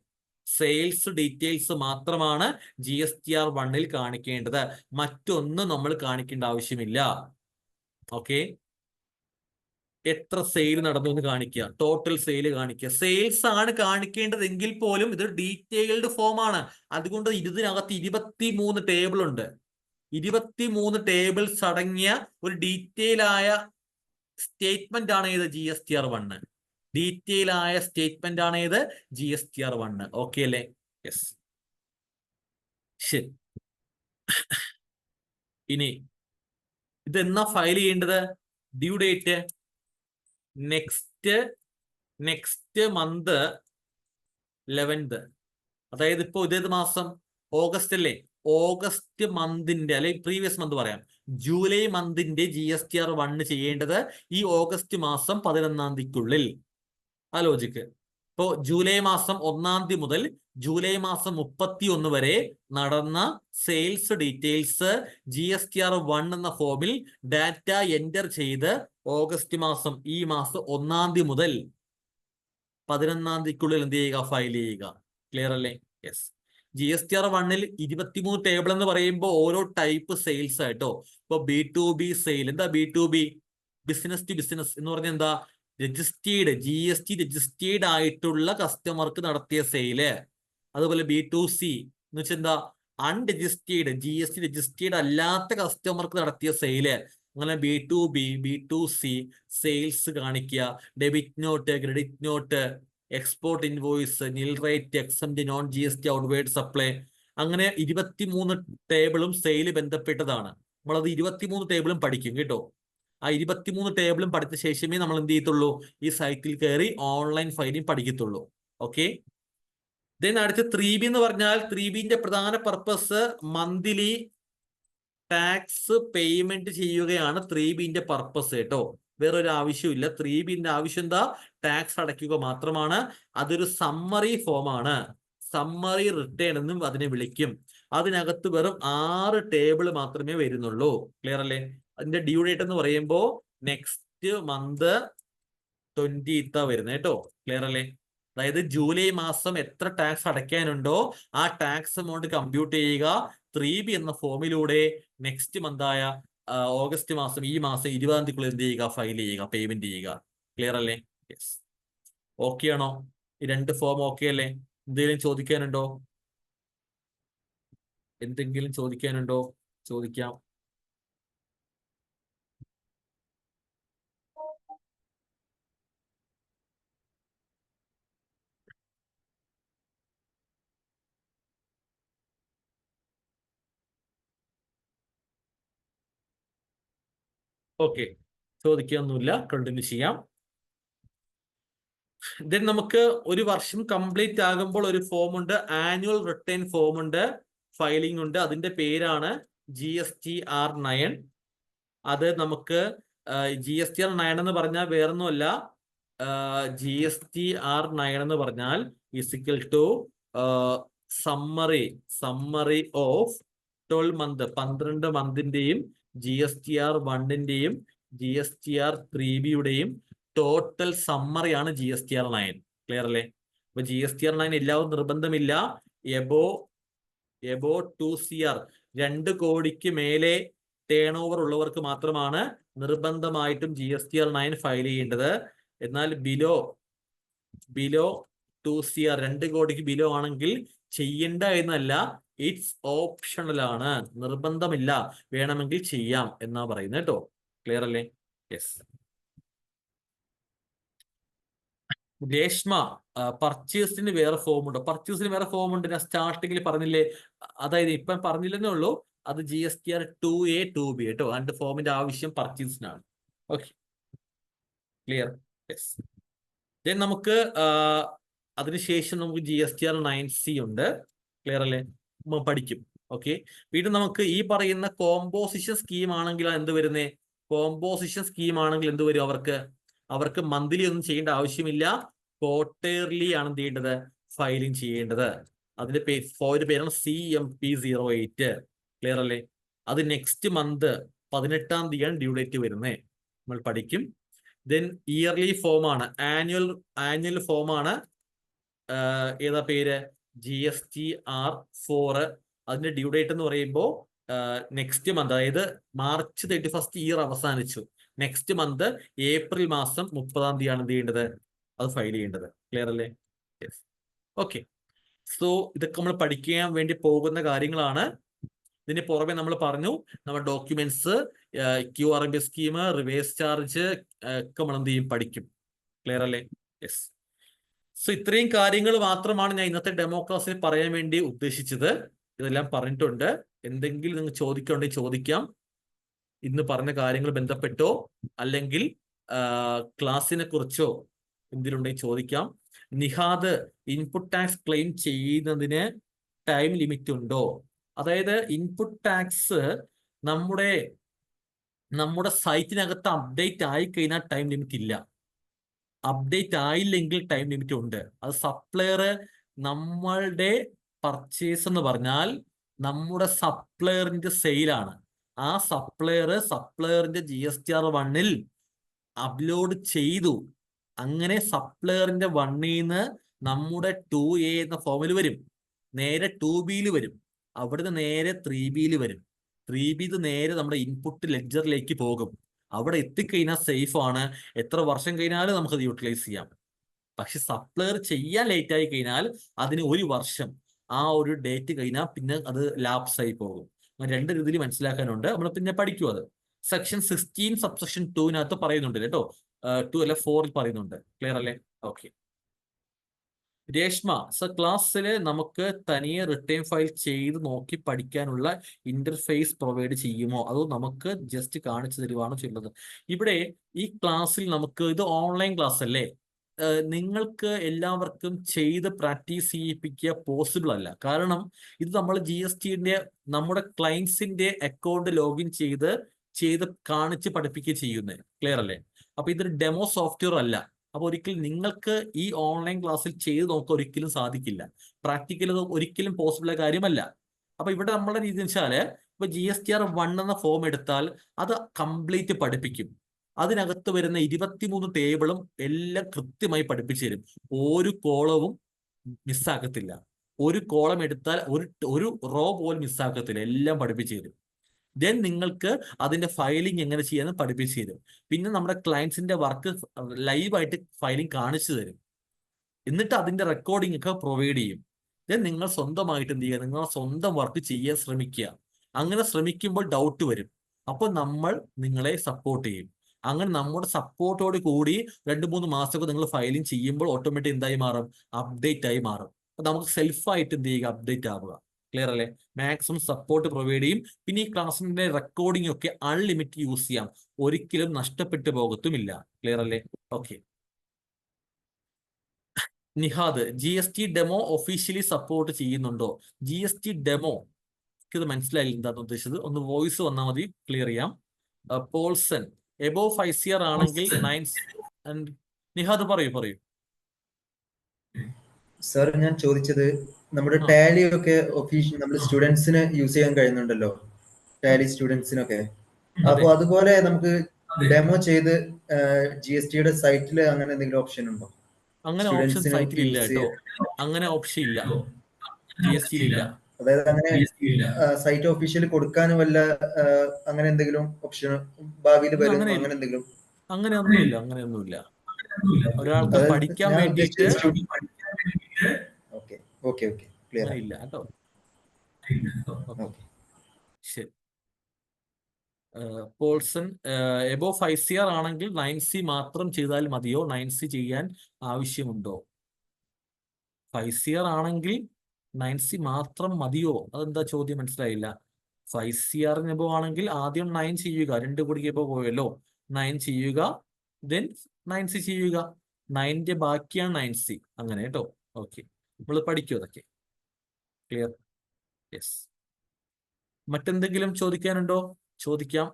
സെയിൽസ് ഡീറ്റെയിൽസ് മാത്രമാണ് GSTR1ൽ കാണിക്കേണ്ടത്, മറ്റൊന്നും നമ്മൾ കാണിക്കേണ്ട ആവശ്യമില്ല. ഓക്കെ, എത്ര സെയിൽ നടന്നു എന്ന് കാണിക്കുക, ടോട്ടൽ സെയിൽ കാണിക്കുക. സെയിൽസ് ആണ് കാണിക്കേണ്ടതെങ്കിൽ പോലും ഇത് ഡീറ്റെയിൽഡ് ഫോം ആണ്. അതുകൊണ്ട് ഇതിനകത്ത് 23 ടേബിൾ ഉണ്ട്. 23 ടേബിൾസ് അടങ്ങിയ ഒരു ഡീറ്റെയിൽ ആയ സ്റ്റേറ്റ്മെന്റ് ആണ് ഏത്? GSTR1. ഡീറ്റെയിൽ ആയ സ്റ്റേറ്റ്മെന്റ് ആണ് ഏത്? GSTR1. ഓക്കെ അല്ലേ? യെസ്, ശരി. ഇനി ഇതെന്നാ ഫയൽ ചെയ്യേണ്ടത്? Due date next month 11th. അതായത് ഇപ്പോ ഇതേത് മാസം? ഓഗസ്റ്റ് അല്ലേ? ഓഗസ്റ്റ് മന്തിന്റെ, അല്ലെങ്കിൽ പ്രീവിയസ് മന്ത് പറയാം, ജൂലൈ മന്തിന്റെ GSTR1 ചെയ്യേണ്ടത് ഈ ഓഗസ്റ്റ് മാസം 11ാം തീയതിക്കുള്ളിൽ. ആ ലോജിക്ക്. ഇപ്പോ ജൂലൈ മാസം 1ാം തീയതി മുതൽ ജൂലൈ മാസം 31 വരെ നടന്ന സെയിൽസ് ഡീറ്റെയിൽസ് GSTR1 എന്ന ഫോമിൽ ഡാറ്റ എൻ്റർ ചെയ്ത് ഓഗസ്റ്റ് മാസം, ഈ മാസം 1ാം തീയതി മുതൽ 11ാം തീയതിക്കുള്ളിൽ എന്ത് ചെയ്യുക? ഫയൽ ചെയ്യുക. ക്ലിയർ അല്ലേ? യെസ്. GSTR1ൽ 23 ടേബിൾ എന്ന് പറയുമ്പോൾ ഓരോ ടൈപ്പ് സെയിൽസ് ആയിട്ടോ. ഇപ്പൊ B2B സെയിൽ. എന്താ B2B? ബിസിനസ് ടു ബിസിനസ് എന്ന് പറഞ്ഞാൽ എന്താ? രജിസ്റ്റേർഡ്, GST രജിസ്റ്റേർഡ് ആയിട്ടുള്ള കസ്റ്റമർക്ക് നടത്തിയ സെയില്. അതുപോലെ B2C എന്ന് വെച്ചാൽ എന്താ? അൺരജിസ്റ്റേർഡ്, GST രജിസ്റ്റേർഡ് അല്ലാത്ത കസ്റ്റമർക്ക് നടത്തിയ സെയില്. അങ്ങനെ B2B, B2C സെയിൽസ് കാണിക്കുക. Debit note, credit note, export invoice, nil rate, exempt, non GST outward supply. അങ്ങനെ 23 ടേബിളും സെയിൽ ബന്ധപ്പെട്ടതാണ്. നമ്മളത് 23 ടേബിളും പഠിക്കും കേട്ടോ. ആ 23 ടേബിളും പഠിച്ച ശേഷമേ നമ്മൾ എന്ത് ചെയ്യത്തുള്ളൂ? ഈ സൈറ്റിൽ കയറി ഓൺലൈൻ ഫയലിംഗ് പഠിക്കത്തുള്ളൂ. ഓക്കെ. ദെൻ അടുത്ത് 3B എന്ന് പറഞ്ഞാൽ 3Bന്റെ പ്രധാന പർപ്പസ് മന്ത്ലി ടാക്സ് പേയ്മെന്റ് ചെയ്യുകയാണ് 3Bന്റെ പർപ്പസ് കേട്ടോ. വേറൊരു ആവശ്യമില്ല. 3Bന്റെ ആവശ്യം എന്താ? ടാക്സ് അടയ്ക്കുക മാത്രമാണ്. അതൊരു സമ്മറി ഫോമാണ്, സമ്മറി റിട്ടേൺ എന്നും അതിനെ വിളിക്കും. അതിനകത്ത് വെറും 6 ടേബിൾ മാത്രമേ വരുന്നുള്ളൂ. ക്ലിയർ അല്ലേ? അതിന്റെ ഡ്യൂ ഡേറ്റ് എന്ന് പറയുമ്പോൾ നെക്സ്റ്റ് മന്ത് 20th വരുന്നത് കേട്ടോ. ക്ലിയർ അല്ലേ? അതായത് ജൂലൈ മാസം എത്ര ടാക്സ് അടയ്ക്കാനുണ്ടോ ആ ടാക്സ് എമൗണ്ട് കമ്പ്യൂട്ട് ചെയ്യുക 3B എന്ന ഫോമിലൂടെ. നെക്സ്റ്റ് മന്തായ ഓഗസ്റ്റ് മാസം, ഈ മാസം 20ാം തീയതിക്കുള്ളിൽ എന്ത് ചെയ്യുക? ഫയൽ ചെയ്യുക, പേയ്മെന്റ് ചെയ്യുക. ക്ലിയർ അല്ലേ? യെസ്. ഓക്കെ ആണോ? ഈ 2 ഫോം ഓക്കെ അല്ലേ? എന്തെങ്കിലും ചോദിക്കാനുണ്ടോ? ചോദിക്കാം. ഓക്കെ, ചോദിക്കാനൊന്നുമില്ല, കണ്ടിന്യൂ ചെയ്യാം. ദെൻ നമുക്ക് ഒരു വർഷം കംപ്ലീറ്റ് ആകുമ്പോൾ ഒരു ഫോം ഉണ്ട്, ആനുവൽ റിട്ടേൺ ഫോം ഉണ്ട്, ഫയലിംഗ് ഉണ്ട്. അതിന്റെ പേരാണ് GSTR9. അത് നമുക്ക് GSTR9 എന്ന് പറഞ്ഞാൽ വേറൊന്നുമല്ല, GSTR9 എന്ന് പറഞ്ഞാൽ is equal to summary of 12 month, 12 മന്തിന്റെയും GSTR1ന്റെയും GSTR3Bയുടെയും ടോട്ടൽ സമ്മറിയാണ് GSTR9. ക്ലിയർ അല്ലേ? അപ്പൊ GSTR9 എല്ലാവരും നിർബന്ധമില്ല. എബോ 2 CR, 2 കോടിക്ക് മേലെ ടേൺ ഓവർ ഉള്ളവർക്ക് മാത്രമാണ് നിർബന്ധമായിട്ടും GSTR9 ഫയൽ ചെയ്യേണ്ടത്. എന്നാൽ ബിലോ 2 CR, 2 കോടിക്ക് ബിലോ ആണെങ്കിൽ ചെയ്യണ്ട എന്നല്ല, ഇറ്റ്സ് ഓപ്ഷണൽ ആണ്, നിർബന്ധമില്ല, വേണമെങ്കിൽ ചെയ്യാം എന്നാ പറയുന്നത് കേട്ടോ. ക്ലിയർ അല്ലേ? യെസ്. രേഷ്മ, പർച്ചേസിന് വേറെ ഫോം ഉണ്ടോ? പർച്ചേസിന് വേറെ ഫോം ഉണ്ട്, ഞാൻ സ്റ്റാർട്ടിങ്ങിൽ പറഞ്ഞില്ലേ. അതായത് ഇപ്പം പറഞ്ഞില്ലെന്നേ ഉള്ളൂ, അത് GSTR 2A 2B കേട്ടോ. രണ്ട് ഫോമിന്റെ ആവശ്യം പർച്ചേസിനാണ്. Okay, clear? യെസ്. ദെൻ നമുക്ക് അതിനുശേഷം നമുക്ക് GSTR 9C ഉണ്ട്. ക്ലിയർ അല്ലേ? പഠിക്കും. ഓക്കെ, വീണ്ടും നമുക്ക് ഈ പറയുന്ന കോമ്പോസിഷൻ സ്കീം ആണെങ്കിൽ എന്ത് വരുന്നേ? കോമ്പോസിഷൻ സ്കീം ആണെങ്കിൽ എന്ത് വരും? അവർക്ക് മന്ത്ലി ഒന്നും ചെയ്യേണ്ട ആവശ്യമില്ല, ക്വാർട്ടേർലി ആണ് എന്ത് ചെയ്യേണ്ടത്? ഫയലിംഗ് ചെയ്യേണ്ടത്. അതിന്റെ പേരാണ് CMP08. ക്ലിയർ അല്ലേ? അത് നെക്സ്റ്റ് മന്ത് 18-ാം തീയതിയാണ് ഡ്യൂ ഡേറ്റ് വരുന്നത്. നമ്മൾ പഠിക്കും. ദെൻ ഇയർലി ഫോമാണ്, ആനുവൽ ഫോമാണ്. ഏതാ പേര്? GSTR4. അതിന്റെ ഡ്യൂ ഡേറ്റ് എന്ന് പറയുമ്പോൾ നെക്സ്റ്റ് മന്ത്, അതായത് March 31 ഇയർ അവസാനിച്ചു. നെക്സ്റ്റ് മന്ത് ഏപ്രിൽ മാസം 30-ാം തീയതിയാണ് എന്ത് ചെയ്യേണ്ടത്? അത് ഫയൽ ചെയ്യേണ്ടത്. ക്ലിയർ അല്ലേ? യെസ്. ഓക്കെ, സോ ഇതൊക്കെ നമ്മൾ പഠിക്കാൻ വേണ്ടി പോകുന്ന കാര്യങ്ങളാണ്. ഇതിന് പുറമെ നമ്മൾ പറഞ്ഞു, നമ്മുടെ documents, QRMB scheme, reverse charge ഒക്കെ നമ്മൾ എന്ത് ചെയ്യും? പഠിക്കും. ക്ലിയർ അല്ലേ? യെസ്. സോ ഇത്രയും കാര്യങ്ങൾ മാത്രമാണ് ഞാൻ ഇന്നത്തെ ഡെമോ ക്ലാസ്സിൽ പറയാൻ വേണ്ടി ഉദ്ദേശിച്ചത്. ഇതെല്ലാം പറഞ്ഞിട്ടുണ്ട്. എന്തെങ്കിലും നിങ്ങൾ ചോദിക്കണമെങ്കിൽ ചോദിക്കാം. ഇന്ന് പറഞ്ഞ കാര്യങ്ങൾ ബന്ധപ്പെട്ടോ അല്ലെങ്കിൽ ക്ലാസ്സിനെ കുറിച്ചോ എന്തിലുണ്ടെങ്കിൽ ചോദിക്കാം. നിഹാദ്, ഇൻപുട്ട് ടാക്സ് ക്ലെയിം ചെയ്യുന്നതിന് ടൈം ലിമിറ്റ് ഉണ്ടോ? അതായത് ഇൻപുട്ട് ടാക്സ് നമ്മുടെ സൈറ്റിനകത്ത് അപ്ഡേറ്റ് ആയി കഴിഞ്ഞാൽ ടൈം ലിമിറ്റ് ഇല്ല. അപ്ഡേറ്റ് ആയില്ലെങ്കിൽ ടൈം ലിമിറ്റ് ഉണ്ട്. അത് സപ്ലയർ, നമ്മളുടെ പർച്ചേസ് എന്ന് പറഞ്ഞാൽ നമ്മുടെ സപ്ലയറിന്റെ സെയിലാണ്. ആ സപ്ലയറിന്റെ GSTR1-ൽ അപ്ലോഡ് ചെയ്തു. അങ്ങനെ സപ്ലയറിന്റെ 1-ന്ന് നമ്മുടെ 2A എന്ന ഫോമിൽ വരും, നേരെ 2Bയിൽ വരും, അവിടുന്ന് നേരെ 3Bയിൽ വരും. 3B നേരെ നമ്മുടെ ഇൻപുട്ട് ലെഡ്ജറിലേക്ക് പോകും. അവിടെ എത്തിക്കഴിഞ്ഞാൽ സേഫ് ആണ്, എത്ര വർഷം കഴിഞ്ഞാലും നമുക്കത് യൂട്ടിലൈസ് ചെയ്യാം. പക്ഷെ സപ്ലയർ ചെയ്യാൻ ലേറ്റ് ആയി കഴിഞ്ഞാൽ അതിന് 1 വർഷം, ആ ഒരു ഡേറ്റ് കഴിഞ്ഞാൽ പിന്നെ അത് ലാപ്സ് ആയി പോകും. രണ്ട് രീതിയിൽ മനസ്സിലാക്കാനുണ്ട്, നമ്മൾ പിന്നെ പഠിക്കും. അത് സെക്ഷൻ 16 സബ്സെക്ഷൻ 2-നകത്ത് പറയുന്നുണ്ട് കേട്ടോ. 2 അല്ല 4-ൽ പറയുന്നുണ്ട്. ക്ലിയർ അല്ലേ? ഓക്കെ. രേഷ്മ, സർ ക്ലാസ്സിൽ നമുക്ക് തനിയെ റിട്ടേൺ ഫയൽ ചെയ്ത് നോക്കി പഠിക്കാനുള്ള ഇന്റർഫേസ് പ്രൊവൈഡ് ചെയ്യുമോ, അതോ നമുക്ക് ജസ്റ്റ് കാണിച്ചു തരുവാണോ ചെയ്യുന്നത്? ഇവിടെ ഈ ക്ലാസ്സിൽ നമുക്ക്, ഇത് ഓൺലൈൻ ക്ലാസ് അല്ലേ, നിങ്ങൾക്ക് എല്ലാവർക്കും ചെയ്ത് പ്രാക്ടീസ് ചെയ്യിപ്പിക്കുക പോസിബിൾ അല്ല. കാരണം ഇത് നമ്മൾ GSTന്റെ നമ്മുടെ ക്ലയൻസിന്റെ അക്കൗണ്ട് ലോഗിൻ ചെയ്ത് കാണിച്ച് പഠിപ്പിക്കുക ചെയ്യുന്നത്. ക്ലിയർ അല്ലേ? അപ്പൊ ഇതൊരു ഡെമോ സോഫ്റ്റ്വെയർ അല്ല. അപ്പൊ ഒരിക്കലും നിങ്ങൾക്ക് ഈ ഓൺലൈൻ ക്ലാസ്സിൽ ചെയ്ത് നോക്കാൻ ഒരിക്കലും സാധിക്കില്ല. പ്രാക്ടിക്കൽ അത് ഒരിക്കലും പോസിബിൾ ആയ കാര്യമല്ല. അപ്പൊ ഇവിടെ നമ്മുടെ രീതി വെച്ചാല്, ഇപ്പൊ GSTR1 എന്ന ഫോം എടുത്താൽ അത് കംപ്ലീറ്റ് പഠിപ്പിക്കും. അതിനകത്ത് വരുന്ന 23 ടേബിളും എല്ലാം കൃത്യമായി പഠിപ്പിച്ചു തരും. ഒരു കോളവും മിസ്സാക്കത്തില്ല. ഒരു കോളം എടുത്താൽ ഒരു റോ പോലും മിസ്സാക്കത്തില്ല, എല്ലാം പഠിപ്പിച്ചു തരും. ദെൻ നിങ്ങൾക്ക് അതിന്റെ ഫയലിംഗ് എങ്ങനെ ചെയ്യാന്ന് പഠിപ്പിച്ചു തരും. പിന്നെ നമ്മുടെ ക്ലയൻസിന്റെ വർക്ക് ലൈവായിട്ട് ഫയലിംഗ് കാണിച്ചു തരും. എന്നിട്ട് അതിന്റെ റെക്കോർഡിംഗ് ഒക്കെ പ്രൊവൈഡ് ചെയ്യും. ദെൻ നിങ്ങൾ സ്വന്തമായിട്ട് എന്ത് ചെയ്യുക? നിങ്ങൾ സ്വന്തം വർക്ക് ചെയ്യാൻ ശ്രമിക്കുക. അങ്ങനെ ശ്രമിക്കുമ്പോൾ ഡൗട്ട് വരും, അപ്പോൾ നമ്മൾ നിങ്ങളെ സപ്പോർട്ട് ചെയ്യും. അങ്ങനെ നമ്മുടെ സപ്പോർട്ടോട് കൂടി 2-3 മാസമൊക്കെ നിങ്ങൾ ഫയലിംഗ് ചെയ്യുമ്പോൾ ഓട്ടോമാറ്റിക് എന്തായി മാറും? അപ്ഡേറ്റ് ആയി മാറും. അപ്പൊ നമുക്ക് സെൽഫായിട്ട് എന്ത് ചെയ്യുക? അപ്ഡേറ്റ് ആവുക. ക്ലിയർ അല്ലേ? മാക്സിമം സപ്പോർട്ട് പ്രൊവൈഡ് ചെയ്യും. പിന്നെ ഈ ക്ലാസ്സിന്റെ റെക്കോർഡിംഗ് ഒക്കെ അൺലിമിറ്റഡ് യൂസ് ചെയ്യാം, ഒരിക്കലും നഷ്ടപ്പെട്ടു പോകത്തുമില്ല. ക്ലിയർ അല്ലേ? Okay. Nihad, GST demo officially support ചെയ്യുന്നുണ്ടോ? GST ഡെമോ ഇത് മനസ്സിലായില്ല എന്താന്ന് ഉദ്ദേശിച്ചത്, ഒന്ന് വോയിസ് വന്നാൽ മതി, ക്ലിയർ ചെയ്യാം. പോൾസൺ, എബോവ് 5 year ആണെങ്കിൽ 9. നിഹാദ് പറയൂ. സാർ ഞാൻ ചോദിച്ചത് നമ്മുടെ ടാലി ഒക്കെ ഒഫീഷ്യൽ നമ്മൾ സ്റ്റുഡൻസിന് യൂസ് ചെയ്യാൻ കഴിയുന്നുണ്ടല്ലോ, ടാലി സ്റ്റുഡൻസിനൊക്കെ. അപ്പൊ അതുപോലെ നമുക്ക് ഡെമോ ചെയ്ത് GSTയുടെ സൈറ്റിൽ അങ്ങനെ എന്തെങ്കിലും ഓപ്ഷൻ ഉണ്ടോ? അങ്ങനെ ഓപ്ഷൻ സൈറ്റിൽ ഇല്ല കേട്ടോ, അങ്ങനെ ഓപ്ഷൻ ഇല്ല, GST ഇല്ല. അതായത് അങ്ങനെ സൈറ്റ് ഒഫീഷ്യലി കൊടുക്കാൻ വല്ല അങ്ങനെ എന്തെങ്കിലും ഓപ്ഷൻ ഭാവിയിൽ വരും, അങ്ങനെ എന്തെങ്കിലും? അങ്ങനെയൊന്നുമില്ല. ഒരാൾക്ക് പഠിക്കാൻ വേണ്ടിയിട്ട് ഇല്ല കേട്ടോ. ശരി. പോൾസൺ, എബോവ് 5 year ആണെങ്കിൽ 9C മാത്രം ചെയ്താൽ മതിയോ? 9C ചെയ്യാൻ ആവശ്യമുണ്ടോ? 5 year ആണെങ്കിൽ 9C മാത്രം മതിയോ? അതെന്താ ചോദ്യം, മനസ്സിലായില്ല. 5 year എബോവ് ആണെങ്കിൽ ആദ്യം 9 ചെയ്യുക, 2 കൂടി എബോവ് പോയല്ലോ, 9 ചെയ്യുക, ദെൻ 9C ചെയ്യുക, 9ന്റെ ബാക്കിയാണ് 9C, അങ്ങനെ കേട്ടോ. ഓക്കെ, നമ്മൾ പഠിക്കും അതൊക്കെ. ക്ലിയർ? യെസ്. മറ്റെന്തെങ്കിലും ചോദിക്കാനുണ്ടോ? ചോദിക്കാം.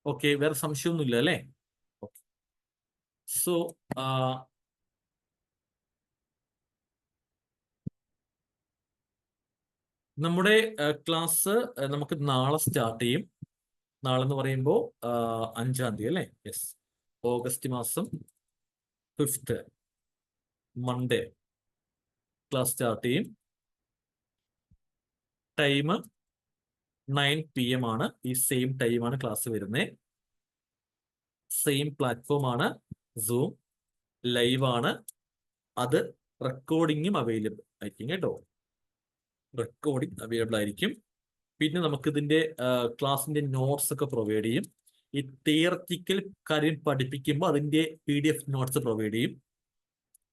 ഓക്കെ, വേറെ സംശയമൊന്നുമില്ല അല്ലേ? സോ നമ്മുടെ ക്ലാസ് നമുക്ക് നാളെ സ്റ്റാർട്ട് ചെയ്യും. നാളെ എന്ന് പറയുമ്പോൾ 5-ാം തീയതി അല്ലേ? യെസ്, ഓഗസ്റ്റ് മാസം 5th മൺഡേ ക്ലാസ് സ്റ്റാർട്ട് ചെയ്യും. ടൈം 9 PM ആണ്. ഈ സെയിം ടൈമാണ് ക്ലാസ് വരുന്നത്. സെയിം പ്ലാറ്റ്ഫോം ആണ്, സൂം ലൈവ് ആണ്. അത് റെക്കോർഡിങ്ങും അവൈലബിൾ ആയിരിക്കും കേട്ടോ, റെക്കോർഡിംഗ് അവൈലബിൾ ആയിരിക്കും. പിന്നെ നമുക്കിതിന്റെ ക്ലാസിന്റെ നോട്ട്സ് ഒക്കെ പ്രൊവൈഡ് ചെയ്യും. ഈ തിയററ്റിക്കൽ കാര്യം പഠിപ്പിക്കുമ്പോൾ അതിന്റെ PDF നോട്ട്സ് പ്രൊവൈഡ് ചെയ്യും.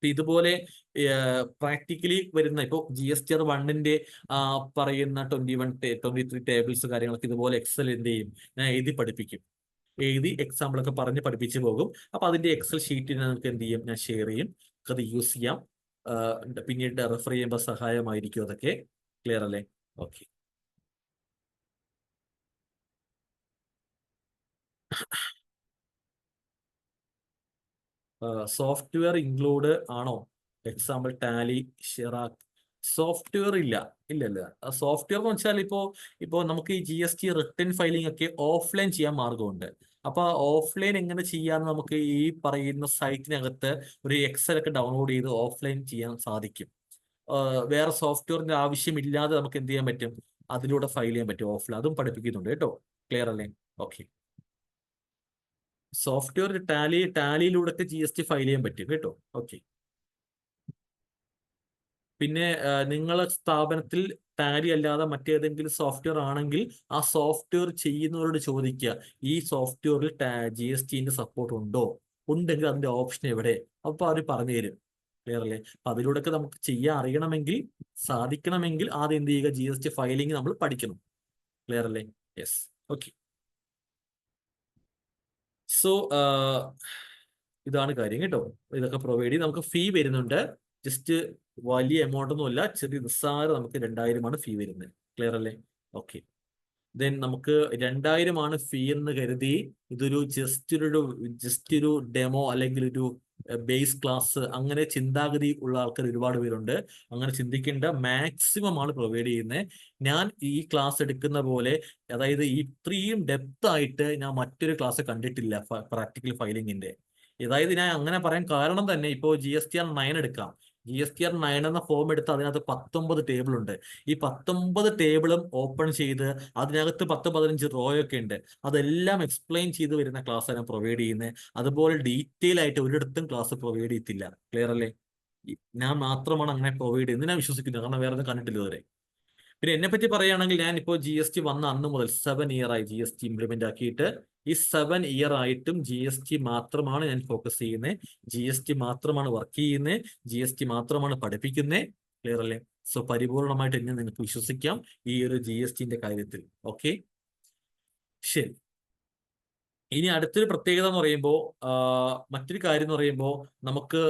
ഇതുപോലെ പ്രാക്ടിക്കലി വരുന്ന ഇപ്പോൾ GSTR 1ന്റെ പറയുന്ന 21 23 ടേബിൾസ് കാര്യങ്ങളൊക്കെ ഇതുപോലെ എക്സൽ എന്ത് ചെയ്യും, ഞാൻ എഴുതി പഠിപ്പിക്കും. എഴുതി എക്സാമ്പിൾ ഒക്കെ പറഞ്ഞ് പഠിപ്പിച്ച് പോകും. അപ്പൊ അതിന്റെ എക്സൽ ഷീറ്റിൽ നമുക്ക് എന്ത് ചെയ്യും, ഞാൻ ഷെയർ ചെയ്യും, അത് യൂസ് ചെയ്യാം. പിന്നീട് റെഫർ ചെയ്യുമ്പോൾ സഹായമായിരിക്കും അതൊക്കെ. ക്ലിയർ അല്ലേ? ഓക്കെ. സോഫ്റ്റ്വെയർ ഇൻക്ലൂഡ് ആണോ? Example Tally, Chirac. സോഫ്റ്റ്വെയർ ഇല്ല. സോഫ്റ്റ്വെയർ എന്ന് വെച്ചാൽ ഇപ്പോ നമുക്ക് ഈ GST റിട്ടേൺ ഫയലിംഗ് ഒക്കെ ഓഫ്ലൈൻ ചെയ്യാൻ മാർഗമുണ്ട്. അപ്പൊ ഓഫ്ലൈൻ എങ്ങനെ ചെയ്യാന്ന് നമുക്ക് ഈ പറയുന്ന സൈറ്റിനകത്ത് ഒരു എക്സൽ ഒക്കെ ഡൗൺലോഡ് ചെയ്ത് ഓഫ്ലൈൻ ചെയ്യാൻ സാധിക്കും. വേറെ സോഫ്റ്റ്വെയറിന്റെ ആവശ്യമില്ലാതെ നമുക്ക് എന്ത് ചെയ്യാൻ പറ്റും, അതിലൂടെ ഫയൽ ചെയ്യാൻ പറ്റും ഓഫ്ലൈൻ. അതും പഠിപ്പിക്കുന്നുണ്ട് കേട്ടോ. ക്ലിയർ അല്ലേ? ഓക്കെ. സോഫ്റ്റ്വെയർ ടാലിയിലൂടെ ഒക്കെ GST ഫയൽ ചെയ്യാൻ പറ്റും കേട്ടോ. ഓക്കെ. പിന്നെ നിങ്ങളെ സ്ഥാപനത്തിൽ ടാലി അല്ലാതെ മറ്റേതെങ്കിലും സോഫ്റ്റ്വെയർ ആണെങ്കിൽ ആ സോഫ്റ്റ്വെയർ ചെയ്യുന്നവരോട് ചോദിക്കുക, ഈ സോഫ്റ്റ്വെയറിൽ GSTന്റെ സപ്പോർട്ട് ഉണ്ടോ? ഉണ്ടെങ്കിൽ അതിന്റെ ഓപ്ഷൻ എവിടെ? അപ്പൊ അവർ പറഞ്ഞു തരും. ക്ലിയർ അല്ലേ? അപ്പൊ അതിലൂടെ ഒക്കെ നമുക്ക് ചെയ്യാൻ അറിയണമെങ്കിൽ, സാധിക്കണമെങ്കിൽ ആദ്യം എന്ത് ചെയ്യുക, GST ഫയലിംഗ് നമ്മൾ പഠിക്കണം. ക്ലിയർ അല്ലേ? യെസ്. ഓക്കെ. സോ ഇതാണ് കാര്യം കേട്ടോ. ഇതൊക്കെ പ്രൊവൈഡ് ചെയ്ത് നമുക്ക് ഫീ വരുന്നുണ്ട്. ജസ്റ്റ് വലിയ എമൗണ്ട് ഒന്നുമല്ല, ചെറിയ നിസ്സാരം നമുക്ക് 2000 ഫീ വരുന്നത്. ക്ലിയർ അല്ലേ? ഓക്കെ. ദെൻ നമുക്ക് 2000 ഫീ എന്ന് കരുതി ഇതൊരു ജസ്റ്റ് ഒരു ഡെമോ അല്ലെങ്കിൽ ഒരു ബേസ് ക്ലാസ് അങ്ങനെ ചിന്താഗതി ഉള്ള ആൾക്കാർ ഒരുപാട് പേരുണ്ട്. അങ്ങനെ ചിന്തിക്കേണ്ട, മാക്സിമം ആണ് പ്രൊവൈഡ് ചെയ്യുന്നത്. ഞാൻ ഈ ക്ലാസ് എടുക്കുന്ന പോലെ, അതായത് ഇത്രയും ഡെപ്ത് ആയിട്ട് ഞാൻ മറ്റൊരു ക്ലാസ് കണ്ടിട്ടില്ല പ്രാക്ടിക്കൽ ഫയലിംഗിന്റെ. അതായത് ഞാൻ അങ്ങനെ പറയാൻ കാരണം തന്നെ, ഇപ്പോൾ GSTR 9 എടുക്കാം. GSTR 9 എന്ന ഫോം എടുത്ത് അതിനകത്ത് 19 ടേബിൾ ഉണ്ട്. ഈ 19 ടേബിളും ഓപ്പൺ ചെയ്ത് അതിനകത്ത് 10-15 റോ ഒക്കെ ഉണ്ട്. അതെല്ലാം എക്സ്പ്ലെയിൻ ചെയ്ത് വരുന്ന ക്ലാസ് ഞാൻ പ്രൊവൈഡ് ചെയ്യുന്നത്. അതുപോലെ ഡീറ്റെയിൽ ആയിട്ട് ഒരിടത്തും ക്ലാസ് പ്രൊവൈഡ് ചെയ്യത്തില്ല. ക്ലിയർ അല്ലേ? ഞാൻ മാത്രമാണ് അങ്ങനെ പ്രൊവൈഡ് ചെയ്യുന്നത്. ഞാൻ വിശ്വസിക്കുന്നത്, കാരണം വേറെ ഒന്നും കണ്ടിട്ടില്ല ഇതുവരെ. പിന്നെ എന്നെ പറ്റി പറയുകയാണെങ്കിൽ ഞാൻ ഇപ്പോൾ GST വന്ന അന്ന് മുതൽ 7 ഇയർ ആയി GST ഇംപ്ലിമെന്റ് ആക്കിയിട്ട്. ഈ 7 ഇയർ ആയിട്ടും GST മാത്രമാണ് ഞാൻ ഫോക്കസ് ചെയ്യുന്നത്. GST മാത്രമാണ് വർക്ക് ചെയ്യുന്നത്. GST മാത്രമാണ് പഠിപ്പിക്കുന്നത്. ക്ലിയർ അല്ലേ? സോ പരിപൂർണമായിട്ട് എന്നെ നിങ്ങൾക്ക് വിശ്വസിക്കാം ഈ ഒരു GSTന്റെ കാര്യത്തിൽ. ഓക്കെ, ശരി. ഇനി അടുത്തൊരു പ്രത്യേകത എന്ന് പറയുമ്പോൾ, മറ്റൊരു കാര്യം എന്ന് പറയുമ്പോൾ, നമുക്ക്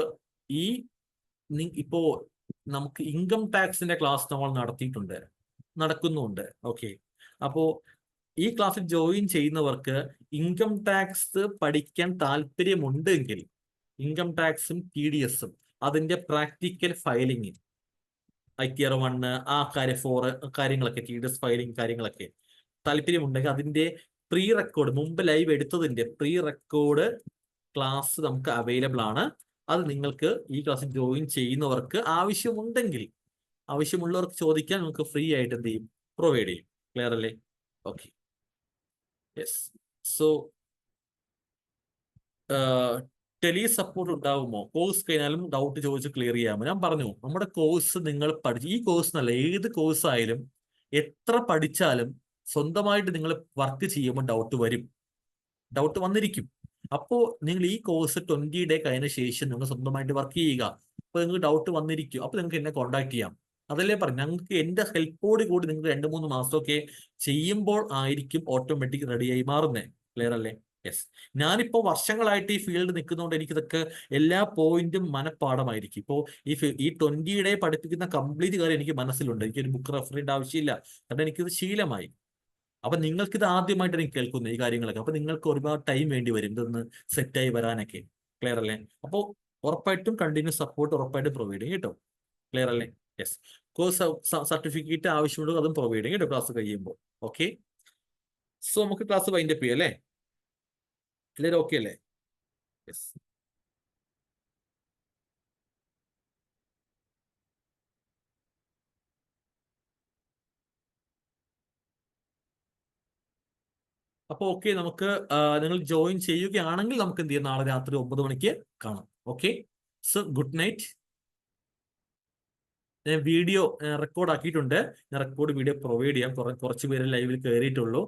ഈ ഇപ്പോ നമുക്ക് ഇൻകം ടാക്സിന്റെ ക്ലാസ് നമ്മൾ നടക്കുന്നുണ്ട്. ഓക്കെ, അപ്പോ ഈ ക്ലാസ്സിൽ ജോയിൻ ചെയ്യുന്നവർക്ക് ഇൻകം ടാക്സ് പഠിക്കാൻ താല്പര്യമുണ്ടെങ്കിൽ ഇൻകം ടാക്സും TDS-ഉം അതിന്റെ പ്രാക്ടിക്കൽ ഫയലിംഗ് ITR 1 ആ കാര്യം 4 കാര്യങ്ങളൊക്കെ, TDS ഫയലിംഗ് കാര്യങ്ങളൊക്കെ താല്പര്യമുണ്ടെങ്കിൽ അതിന്റെ പ്രീ റെക്കോർഡ്, മുമ്പ് ലൈവ് എടുത്തതിന്റെ പ്രീ റെക്കോർഡ് ക്ലാസ് നമുക്ക് അവൈലബിൾ ആണ്. അത് നിങ്ങൾക്ക് ഈ ക്ലാസ്സിൽ ജോയിൻ ചെയ്യുന്നവർക്ക് ആവശ്യമുള്ളവർക്ക് ചോദിക്കാൻ നമുക്ക് ഫ്രീ ആയിട്ട് എന്ത് ചെയ്യും, പ്രൊവൈഡ് ചെയ്യും. ക്ലിയർ അല്ലേ? Okay, yes. So tele support ഉണ്ടാവുമോ? കോഴ്സ് കഴിഞ്ഞാലും ഡൗട്ട് ചോദിച്ച് ക്ലിയർ ചെയ്യാമോ? ഞാൻ പറഞ്ഞു, നമ്മുടെ കോഴ്സ് നിങ്ങൾ പഠിച്ച്, ഈ കോഴ്സ് എന്നല്ല ഏത് കോഴ്സ് ആയാലും എത്ര പഠിച്ചാലും സ്വന്തമായിട്ട് നിങ്ങൾ വർക്ക് ചെയ്യുമ്പോൾ ഡൗട്ട് വന്നിരിക്കും. അപ്പോൾ നിങ്ങൾ ഈ കോഴ്സ് 20 ഡേ കഴിഞ്ഞ ശേഷം നിങ്ങൾ സ്വന്തമായിട്ട് വർക്ക് ചെയ്യുക. അപ്പോൾ നിങ്ങൾക്ക് ഡൗട്ട് വന്നിരിക്കും. അപ്പോൾ നിങ്ങൾക്ക് എന്നെ കോൺടാക്ട് ചെയ്യാം. അതല്ലേ പറഞ്ഞു, ഞങ്ങൾക്ക് എന്റെ ഹെൽപ്പോട് കൂടി നിങ്ങൾ 2-3 മാസമൊക്കെ ചെയ്യുമ്പോൾ ആയിരിക്കും ഓട്ടോമാറ്റിക് റെഡിയായി മാറുന്നത്. ക്ലിയർ അല്ലേ? യെസ്. ഞാനിപ്പോൾ വർഷങ്ങളായിട്ട് ഈ ഫീൽഡ് നിൽക്കുന്നതുകൊണ്ട് എനിക്കിതൊക്കെ എല്ലാ പോയിന്റും മനഃപ്പാടമായിരിക്കും. ഇപ്പോൾ ഈ 20 ഡേ പഠിപ്പിക്കുന്ന കംപ്ലീറ്റ് കാര്യം എനിക്ക് മനസ്സിലുണ്ട്. എനിക്കൊരു ബുക്ക് റെഫർ ചെയ്യേണ്ട ആവശ്യമില്ല, കാരണം എനിക്കിത് ശീലമായി. അപ്പൊ നിങ്ങൾക്കിത് ആദ്യമായിട്ട് എനിക്ക് കേൾക്കുന്നു ഈ കാര്യങ്ങളൊക്കെ. അപ്പൊ നിങ്ങൾക്ക് ഒരുപാട് ടൈം വേണ്ടി വരും ഇതൊന്ന് സെറ്റായി വരാനൊക്കെ. ക്ലിയർ അല്ലേ? അപ്പോൾ ഉറപ്പായിട്ടും കണ്ടിന്യൂസ് സപ്പോർട്ട് ഉറപ്പായിട്ടും പ്രൊവൈഡ് ചെയ്യും കേട്ടോ. ക്ലിയർ അല്ലേ? യെസ്. കോഴ്സ് സർട്ടിഫിക്കറ്റ് ആവശ്യമുള്ളത് അതും പ്രൊവൈഡ് ചെയ്യും കേട്ടോ ക്ലാസ് കഴിയുമ്പോൾ. ഓക്കെ, സോ നമുക്ക് ക്ലാസ് വൈൻഡ് അപ്പ് ചെയ്യാം അല്ലേ? എല്ലാവരും ഓക്കെ അല്ലേ? യെസ്. അപ്പൊ ഓക്കെ, നമുക്ക് നിങ്ങൾ ജോയിൻ ചെയ്യുകയാണെങ്കിൽ നമുക്ക് എന്ത് ചെയ്യാം, നാളെ രാത്രി 9 മണിക്ക് കാണാം. Okay, so good night. ഞാൻ വീഡിയോ റെക്കോർഡ് ആക്കിയിട്ടുണ്ട്. ഞാൻ റെക്കോർഡ് വീഡിയോ പ്രൊവൈഡ് ചെയ്യാം. കുറച്ച് പേര് ലൈവിൽ കയറിയിട്ടുള്ളൂ.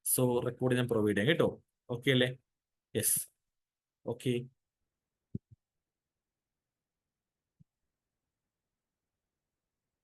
സോ റെക്കോർഡ് ഞാൻ പ്രൊവൈഡ് ചെയ്യാം കേട്ടോ. ഓക്കെ അല്ലേ? യെസ്. ഓക്കെ.